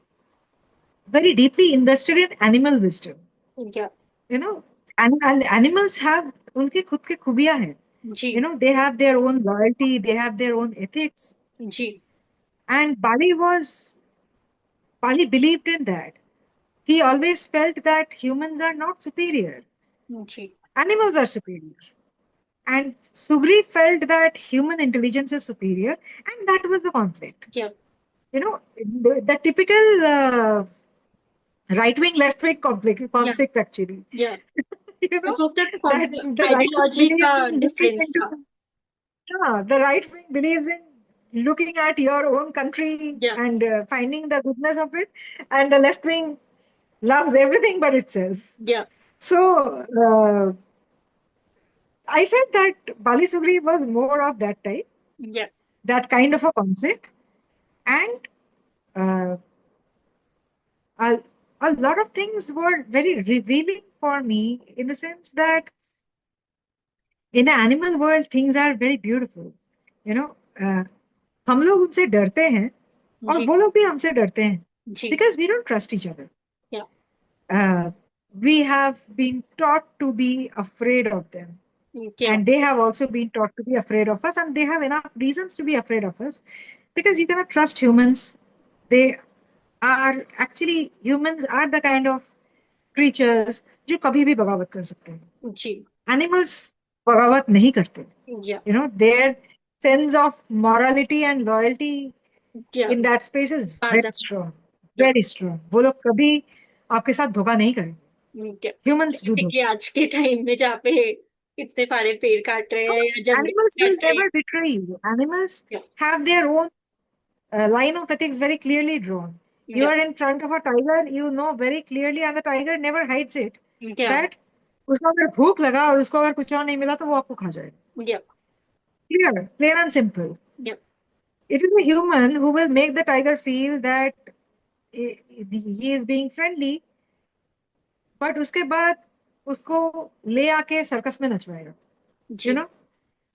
very deeply invested in animal wisdom. या You know, and animals have उनके खुद के खूबियां हैं. जी They have their own loyalty, they have their own ethics. Ji And Bali believed in that. He always felt that humans are not superior, ji animals are superior. And Sugri felt that human intelligence is superior, and that was the conflict. या The typical right wing, left wing या conflict actually. या You know, मतलब उसका that the right wing ideology का believes in looking difference into, था yeah, the right wing believes in looking at your own country या and finding the goodness of it, and the left wing loves everything but itself. या So I felt that Bali Sugri was more of that type, या that kind of a concept, and uh, a, a lot of things were very revealing for me in the sense that in the animal world things are very beautiful. You know, हम लोग उनसे डरते हैं और जी वो लोग भी हमसे डरते हैं जी because we don't trust each other. या Uh, we have been taught to be afraid of them, या and they have also been taught to be afraid of us, and they have enough reasons to be afraid of us because you cannot trust humans. They are actually, humans are the kind of creatures जो कभी भी बगावत कर सकते हैं. जी Animals बगावत नहीं करते. या Their sense of morality and loyalty या in that space is very father strong, या very strong. वो लोग कभी आपके साथ धोखा नहीं करेंगे. क्या Humans do कि धोखा. आज के टाइम में जहाँ पे इतने सारे पेड़ काट रहे हैं या जंगल Animals will काट रहे हैं never betray you. Animals या have their own line of ethics very clearly drawn. You या are in front of a tiger, you know very clearly, and the tiger never hides it, या that उसको अगर भूख लगा और उसको अगर कुछ और नहीं मिला तो वो आपको खा जाएगा. या Clear, plain and simple. या It is a human who will make the tiger feel that he is being friendly, but उसके बाद उसको ले आके सर्कस में नचवाएगा. जी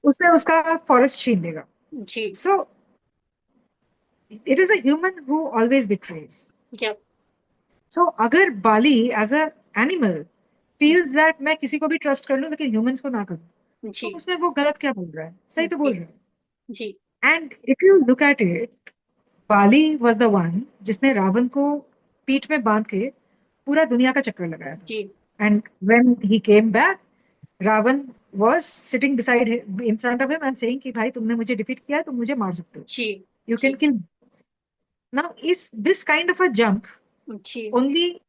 उससे उसका फॉरेस्ट छीन लेगा. जी So it is a human who always betrays. या So अगर बाली as a animal feels that मैं किसी को भी ट्रस्ट कर लूं लेकिन humans को ना करूं, जी तो उसमें वो गलत क्या बोल रहा है? सही तो बोल रहा है. जी And if you look at it, Bali was the one जिसने रावण को पीठ में बांध के पूरा दुनिया का चक्कर लगाया था. जी And when he came back, Ravan was sitting beside him, in front of him, and saying कि भाई तुमने मुझे defeat किया, तुम मुझे मार सकते हो. जी You can kill me. Now, is this kind of a jump ji only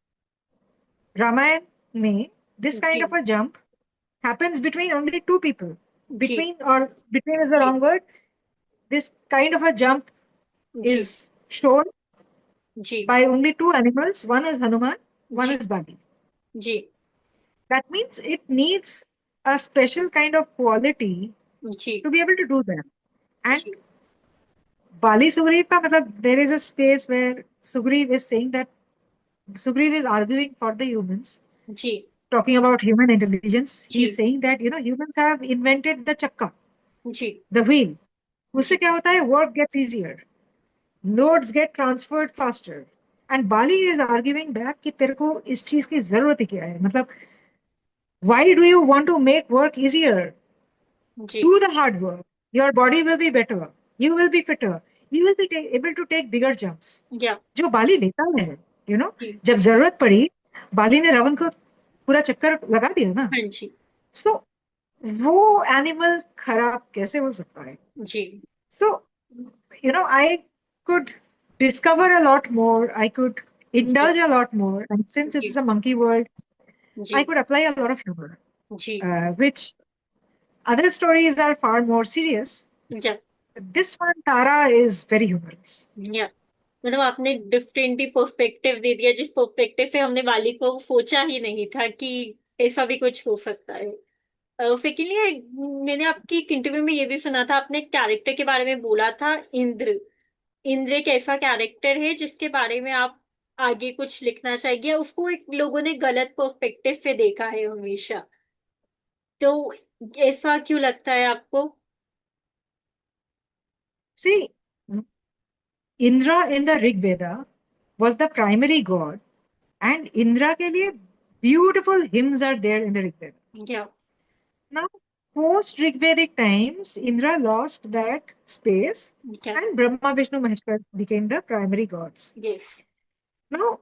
Ramayana में? This kind ji of a jump happens between only two people. Ji Between is the wrong word. This kind of a jump ji is shown ji by only two animals. One is Hanuman, one ji is Bali. Ji That means it needs a special kind of quality ji to be able to do that. And ji Bali Sugriv ka matlab, there is a space where Sugriv is saying that Sugriv is arguing for the humans, ji talking about human intelligence. He's ji saying that humans have invented the chakka, ji the wheel, उससे क्या होता है, work gets easier, loads get transferred faster, and Bali is arguing back कि तेरे को इस चीज की जरूरत ही क्या है, मतलब why do you want to make work easier, जी do the hard work, your body will be better, you will be fitter, you will be able to take bigger jumps. या जो बाली लेता है, जी जब जरूरत पड़ी, बाली ने रावण को पूरा चक्कर लगा दिया ना. हाँ जी सो वो एनिमल खराब कैसे हो सकता है. जी सो I could discover a lot more, I could ji indulge a lot more, and since ji it's a monkey world, I ji could apply a lot of humor, ji which other stories are far more serious. या This one, Tara, is very humorous. या मतलब आपने different ही perspective दे दिया, जिस perspective से हमने वाली को सोचा ही नहीं था कि ऐसा भी कुछ हो सकता है। सेकेंडली, मैंने आपकी एक इंटरव्यू में ये भी सुना था, आपने कैरेक्टर के बारे में बोला था इंद्र। इंद्र एक ऐसा कैरेक्टर है जिसके बारे में आप आगे कुछ लिखना चाहिए, उसको एक लोगों ने गलत पर्सपेक्टिव से देखा है हमेशा, तो ऐसा क्यों लगता है आपको? See, Indra in the Rig Veda was the primary god, and Indra के लिए beautiful hymns are there in the Rig Veda. या Now, post Rig Vedic times, Indra lost that space, या and Brahma, Vishnu, Maheshwar became the primary gods. Yes Now,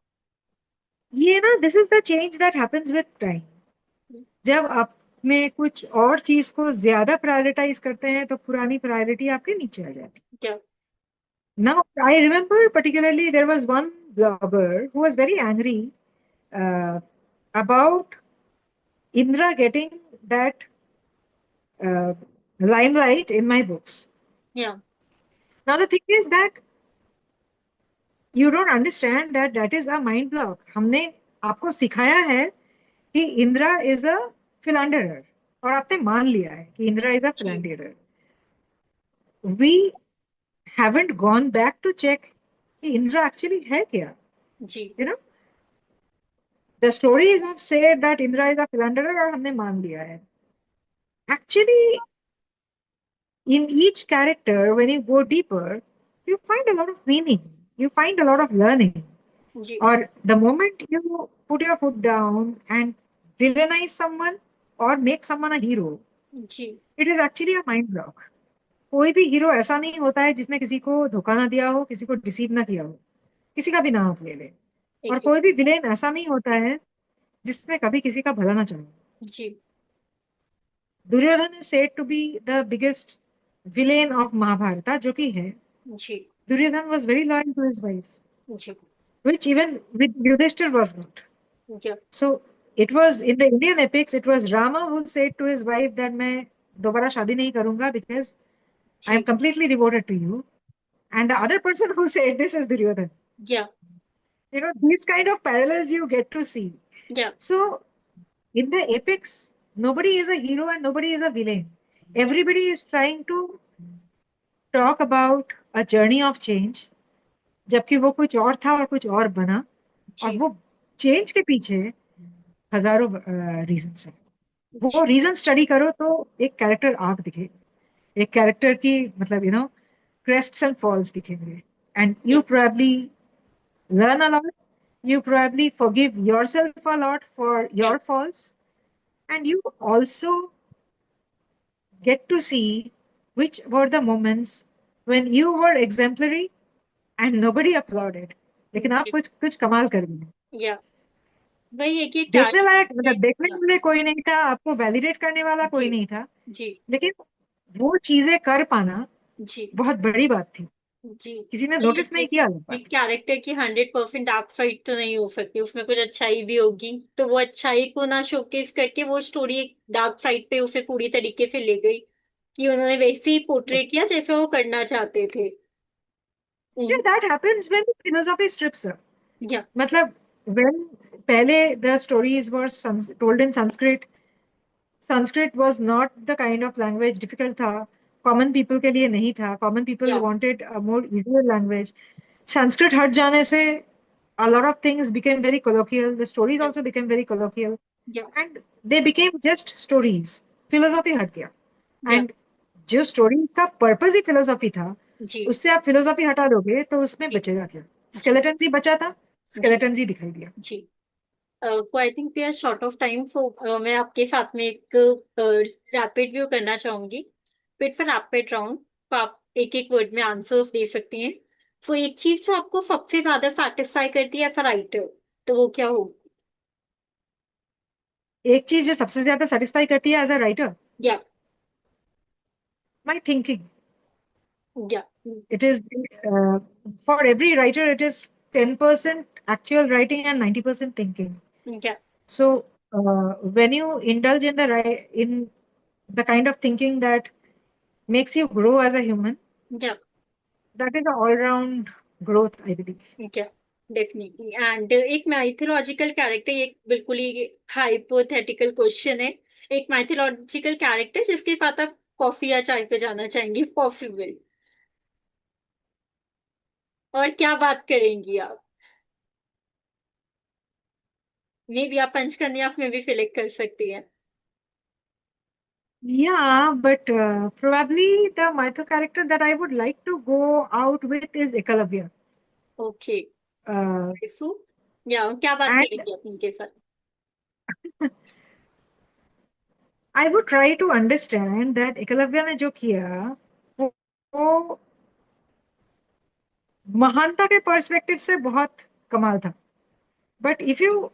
this is the change that happens with time. जब आपने कुछ और चीज को ज्यादा prioritise करते हैं तो पुरानी प्रायोरिटी आपके नीचे आ जाती है. क्या Now, I remember particularly there was one blogger who was very angry uh, about Indra getting that uh, limelight in my books. या Now, the thing is that you don't understand that that is a mind block. हमने आपको सिखाया है कि Indra is a philanderer, और आपने मान लिया है कि इंद्रा इज अ जी philanderer. We haven't gone back to check कि इंद्रा एक्चुअली है क्या. जी You know, the stories have said that Indra is a philanderer और हमने मान लिया है. Actually, in each character, when you go deeper, you find a lot of meaning. You find a lot of learning. Ji Or the moment you put your foot down and villainize someone or make someone a hero, ji it is actually a mind block. कोई भी hero ऐसा नहीं होता है जिसने किसी को धोखा ना दिया हो, किसी को डिसीव ना किया हो, किसी का भी नाम ले ले. और एक कोई भी विलेन ऐसा नहीं होता है जिसने कभी किसी का भला ना चाहा. जी Duryodhana is said to be the biggest villain of Mahabharata, जो कि है. जी Duryodhana was very loyal to his wife, ji which even with Yudhishthir was not. क्या So it was in the Indian epics, it was Rama who said to his wife that मैं दोबारा शादी नहीं करूंगा because I am ji completely devoted to you. And the other person who said this is Duryodhana. या These kind of parallels you get to see. या So in the epics, nobody is a hero and nobody is a villain. Everybody is trying to talk about a journey of change, जबकि वो कुछ और था और कुछ और बना, और जी वो चेंज के पीछे हजारों रीजंस हैं. वो रीजन स्टडी करो तो एक कैरेक्टर आर्क दिखे, एक कैरेक्टर की मतलब क्रेस्ट्स एंड फॉल्स दिखेंगे, एंड यू या probably learn a lot, you probably forgive yourself a lot for या your faults, and you also get to see which were the moments when you were exemplary and nobody applauded, लेकिन आप कुछ कुछ कमाल कर गए. या वही है कि देखने लायक, मतलब देखने कैरेक्टर। के लिए कोई नहीं था, आपको वैलिडेट करने वाला कोई जी नहीं था, जी लेकिन वो चीजें कर पाना जी बहुत बड़ी बात थी. जी किसी ने वही नोटिस नहीं किया वो है बात. कैरेक्टर की 100% डार्क साइड तो नहीं हो सकती, उसमें कुछ अच्छाई भी होगी, तो वो अच्छाई को ना शोकेस करके वो स्टोरी एक डार्क साइड पे उसे पूरी तरीके से ले गई, कि उन्होंने वैसे ही पोर्ट्रे किया जैसे वो करना चाहते थे। Yeah, that happens when philosophy strips her. या मतलब when पहले the stories were told in Sanskrit, Sanskrit was not the kind of language, difficult था, common people के लिए नहीं था, common people या wanted a more easier language. Sanskrit हट जाने से a lot of things became very colloquial, the stories also became very colloquial, या and they became just stories. Philosophy हट गया, या and जो स्टोरी का पर्पस ही फिलोसॉफी था, जी उससे आप फिलोसॉफी हटा दोगे तो उसमें जी बचेगा क्या? जी स्केलेटन ही बचा था, जी स्केलेटन ही दिखाई दिया। जी। I think we are short of time, so मैं आपके साथ में एक रैपिड व्यू करना चाहूंगी। फिर फॉर रैपिड राउंड, तो आप एक एक वर्ड में आंसर्स दे सकती हैं। तो एक चीज जो आपको सबसे ज्यादा सेटिस्फाई करती है एज अ राइटर, तो वो क्या होगी? एक चीज जो सबसे ज्यादा सेटिस्फाई करती है एज अ राइटर, या माई थिंकिंग। या It is for every writer, it is 10% actual writing and 90% thinking. या So when you indulge in in the kind of thinking that makes you grow as a human, या that is an all-round growth, I believe. या definitely. And एक mythological character, एक बिल्कुल ही hypothetical question है। एक mythological character जिसके साथ आप कॉफी या चाय पे जाना चाहेंगे, पॉसिबल, और क्या बात करेंगी आप? मे भी आप पंचकन्या में भी सिलेक्ट कर सकती हैं। Yeah, but probably the mytho character that I would like to go out with is Ekalavya. Okay. Uh, सो या क्या बात and करेंगी आप उनके साथ? I would try to understand that Ekalavya ने जो किया वो महानता के पर्सपेक्टिव से बहुत कमाल था। But if you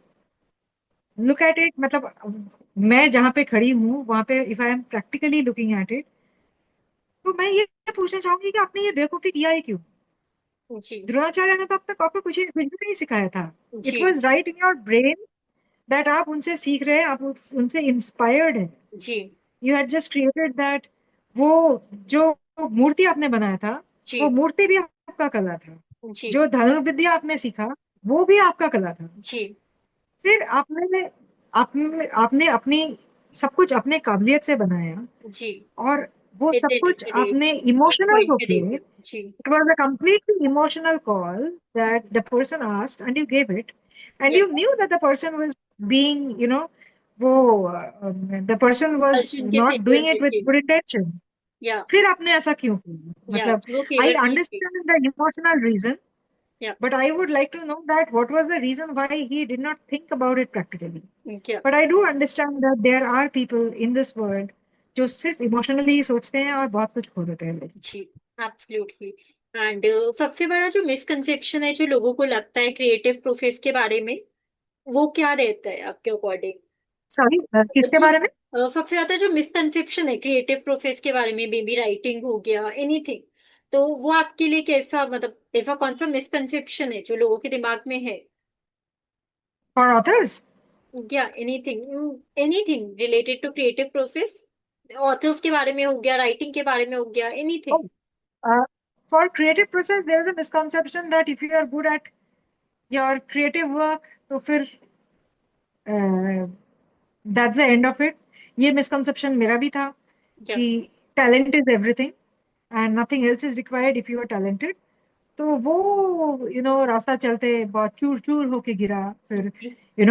look at it, मतलब मैं जहां पे खड़ी हूँ वहां पे, if I am practically looking at it, तो मैं ये पूछना चाहूंगी कि आपने ये बेवकूफी किया है क्यों? जी द्रोणाचार्य ने तो अब तक आपको कुछ भी नहीं सिखाया था। इट जी was right in your brain that आप उनसे सीख रहे हैं, आप उनसे इंस्पायर्ड है। जी you had just created that. वो जो मूर्ति आपने बनाया था, वो जी मूर्ति भी आपका कला था। जी जो धनुर्विद्या आपने सीखा, वो भी आपका कला था। जी फिर आपने आपने आपने अपनी सब कुछ अपने काबिलियत से बनाया, जी। और वो सब कुछ आपने आप इमोशनल पॉइंट पे होके, देखिए। जी it was a completely emotional call that the person asked and you gave it, and या you knew that the person was being, वो the person was दर्शन के not फेवर doing में it with थी। good intention। या फिर आपने ऐसा क्यों किया? या मतलब वो I फेवर में थी। understand the emotional reason, या but I would like to know that what was the reason why he did not think about it practically. क्या But I do understand that there are people in this world जो सिर्फ emotionally सोचते हैं और बहुत कुछ खो देते हैं। जी, एब्सोल्युटली। एंड सबसे बड़ा जो मिसकंसेप्शन है जो लोगों को लगता है क्रिएटिव प्रोसेस के बारे में, वो क्या रहता है आपके अकॉर्डिंग? सॉरी, किसके जो बारे में? सबसे ज्यादा जो मिसकंसेप्शन है क्रिएटिव प्रोसेस के बारे में, बेबी राइटिंग हो गया, एनीथिंग, तो वो आपके लिए कैसा, मतलब ऐसा कौन सा मिसकंसेप्शन है जो लोगों के दिमाग में है? For authors? या anything, anything related to creative process, authors के बारे में हो गया, राइटिंग के बारे में हो गया, anything. For creative process, there is a misconception that if you are good at your creative work, तो फिर that's the end of it. ये misconception मेरा भी था या कि talent is everything and nothing else is required if you are talented. तो वो रास्ता चलते बहुत चूर चूर होके गिरा। फिर जी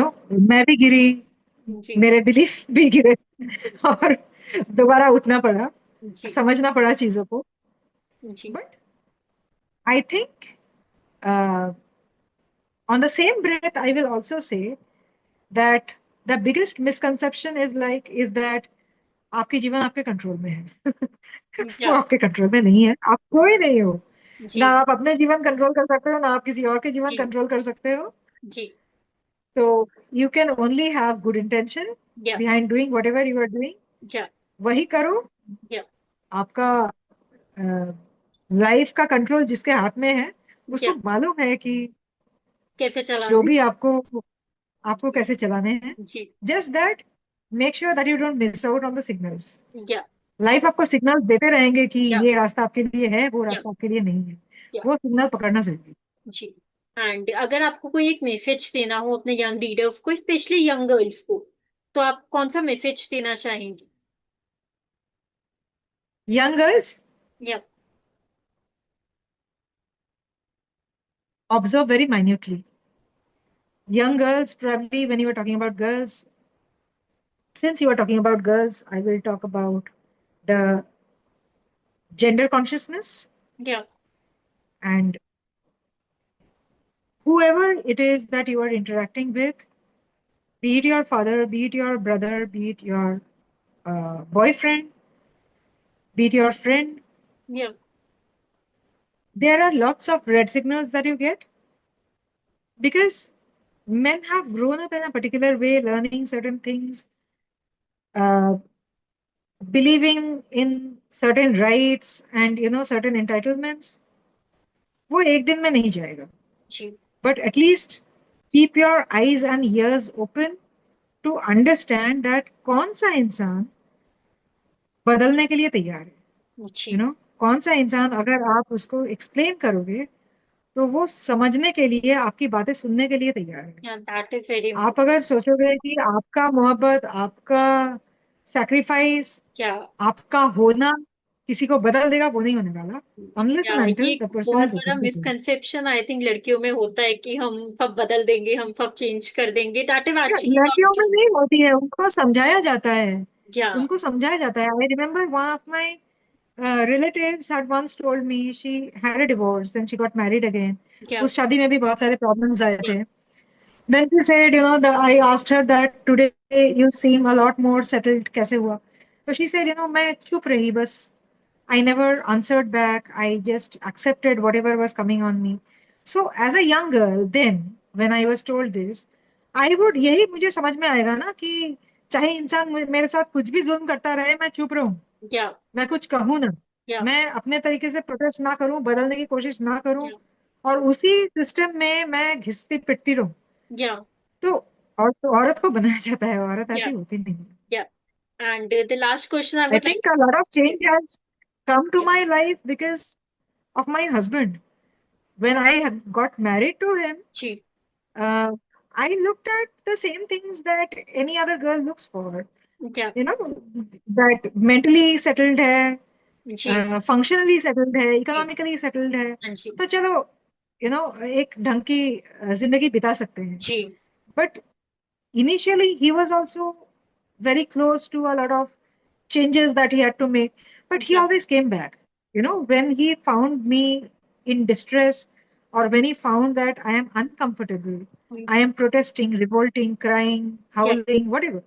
मैं भी गिरी, जी मेरे बिलीफ भी गिरे, और दोबारा उठना पड़ा, जी समझना पड़ा चीजों को। जी but I think on the same breath, I will also say that the biggest misconception is that आपके जीवन आपके कंट्रोल में है। वो या आपके कंट्रोल में नहीं है, आप कोई नहीं हो। ना जी आप अपने जीवन कंट्रोल कर सकते हो, ना आप किसी और के जीवन जी कंट्रोल कर सकते हो। जी तो you can only have good intention या behind doing whatever you are doing. या वही करो। या आपका लाइफ का कंट्रोल जिसके हाथ में है, या उसको मालूम है कि कैसे जो चलाने? भी आपको आपको कैसे चलाने हैं। जी just that, make sure that you don't miss out on the signals. या लाइफ आपको सिग्नल देते रहेंगे कि या ये रास्ता आपके लिए है, वो या रास्ता आपके लिए नहीं है। या वो सिग्नल पकड़ना जरूरी है। जी। एंड अगर आपको कोई एक मैसेज देना हो अपने यंग रीडर्स को, स्पेशली यंग गर्ल्स को, तो आप कौन सा मैसेज देना चाहेंगी? यंग गर्ल्स, या observe very minutely. Young girls, probably when you were talking about girls, since you were talking about girls, I will talk about the gender consciousness, Yeah. and whoever it is that you are interacting with, be it your father, be it your brother, be it your boyfriend, be it your friend, Yeah. there are lots of red signals that you get because men have grown up in a particular way, learning certain things, uh, believing in certain rights and certain entitlements. वो एक दिन में नहीं जाएगा. जी. But at least keep your eyes and ears open to understand that कौन सा इंसान बदलने के लिए तैयार है. जी. कौन सा इंसान अगर आप उसको एक्सप्लेन करोगे तो वो समझने के लिए आपकी बातें सुनने के लिए तैयार है. Yeah, that is very आप अगर सोचोगे कि आपका मोहब्बत, आपका सैक्रिफाइस, yeah. आपका होना किसी को बदल देगा, वो नहीं होने वाला. Unless and Yeah, ये until एक the person बहुत is बड़ा open to change. Misconception I think लड़कियों में होता है कि हम सब बदल देंगे, हम सब चेंज कर देंगे. दैट इज एक्चुअली नॉट लड़कियों में ट्रू. नहीं होती है, उनको समझाया जाता है. या. उनको समझाया जाता है. I remember one of my relatives had once told me she had a divorce and she got married again. या. उस शादी में भी बहुत सारे प्रॉब्लम्स आए या. थे. Then she said, I asked her that today you seem a lot more settled. कैसे हुआ? So she said, मैं चुप रही बस. I never answered back. I just accepted whatever was coming on me. So as a young girl, then when I was told this, I would यही मुझे समझ में आएगा ना कि चाहे इंसान मेरे साथ कुछ भी जुल्म करता रहे, मैं चुप रहूं, या. मैं कुछ कहूं ना, या. मैं अपने तरीके से प्रोटेस्ट ना करूं, बदलने की कोशिश ना करूं, या. और उसी सिस्टम में मैं घिसती पिटती रहूं. या. तो औरत को बनाया जाता है, औरत या. ऐसी होती नहीं. या. And the last question I I would like think a lot of change has come to yeah. my life because of my husband. When I got married to him, ji. uh, I looked at the same things that any other girl looks for. या. That mentally settled है, जी. functionally settled है, जी. economically settled है. हाँ जी. तो चलो, एक ढंग की जिंदगी बिता सकते हैं. जी. But initially, he was also very close to a lot of changes that he had to make. But he या. always came back. When he found me in distress or when he found that I am uncomfortable, I am protesting, revolting, crying, या. howling, whatever,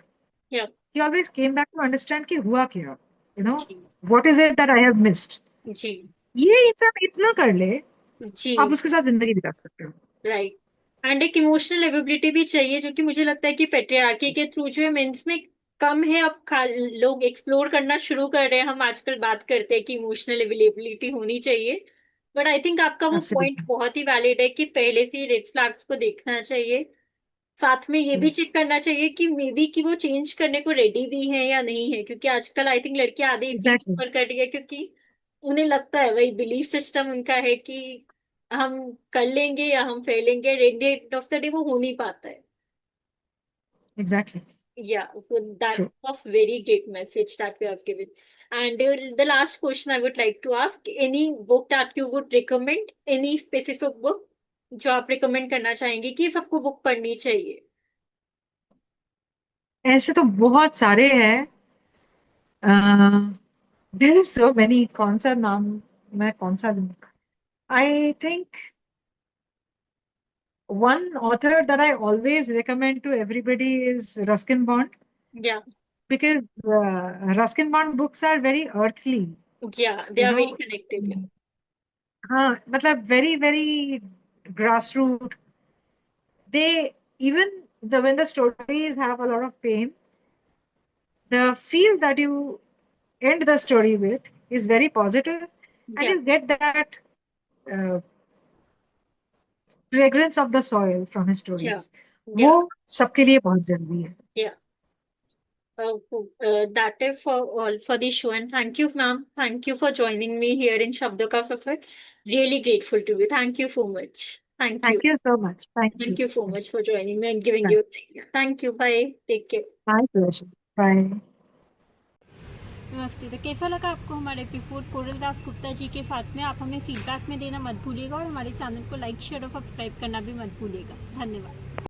या. he always came back to understand कि हुआ क्या, जी. what is it that I have missed. जी. ये इंसान इतना कर ले, जी. आप उसके साथ जिंदगी बिता सकते हो. राइट. एंड एक इमोशनल एबिलिटी भी चाहिए जो कि मुझे लगता है कि पेट्रियार्की के थ्रू जो है मेंस में कम है. अब लोग एक्सप्लोर करना शुरू कर रहे हैं. हम आजकल बात करते हैं कि इमोशनल अवेलेबिलिटी होनी चाहिए. बट आई थिंक आपका वो पॉइंट Absolutely. बहुत ही वैलिड है कि पहले से ही रेड फ्लैग्स को देखना चाहिए. साथ में ये भी Yes. चेक करना चाहिए कि मे बी कि वो चेंज करने को रेडी भी है या नहीं है. क्योंकि आजकल आई थिंक लड़कियां आधे इसलिए Exactly. प्रेफर कर रही है क्योंकि उन्हें लगता है वही बिलीफ सिस्टम उनका है कि हम कर लेंगे या हम फेलेंगे. एंड ऑफ द डे वो हो नहीं पाता है. Exactly. Yeah, so that True. was very great message that we have given. And the last question I would like to ask, any book that you would recommend, any specific book जो आप recommend करना चाहेंगे कि सबको book पढ़नी चाहिए. ऐसे तो बहुत सारे हैं. There is so many. कौन सा नाम मैं कौन सा लूं? I think one author that I always recommend to everybody is Ruskin Bond, Yeah, because Ruskin Bond books are very earthly, yeah, they you are know. very connected. Yeah. हाँ, मतलब very very grassroots. They even when the stories have a lot of pain, the feel that you end the story with is very positive, and Yeah, you get that uh, fragrance of the soil from his yeah, stories. yeah, वो सबके लिए बहुत जरूरी है. yeah. That is for all for the show, and thank you, ma'am. Thank you for joining me here in Shabdo Ka Safar. Really grateful to you. Thank you so much. Thank you. Thank you so much. Thank Thank you. you so much for joining me and giving Thank your time. Thank you. Bye. Take care. My pleasure. Bye. नमस्ते. तो कैसा लगा आपको हमारा episode coral Das Gupta ji के साथ में? आप हमें फीडबैक में देना मत भूलिएगा और हमारे चैनल को लाइक शेयर और सब्सक्राइब करना भी मत भूलिएगा. धन्यवाद.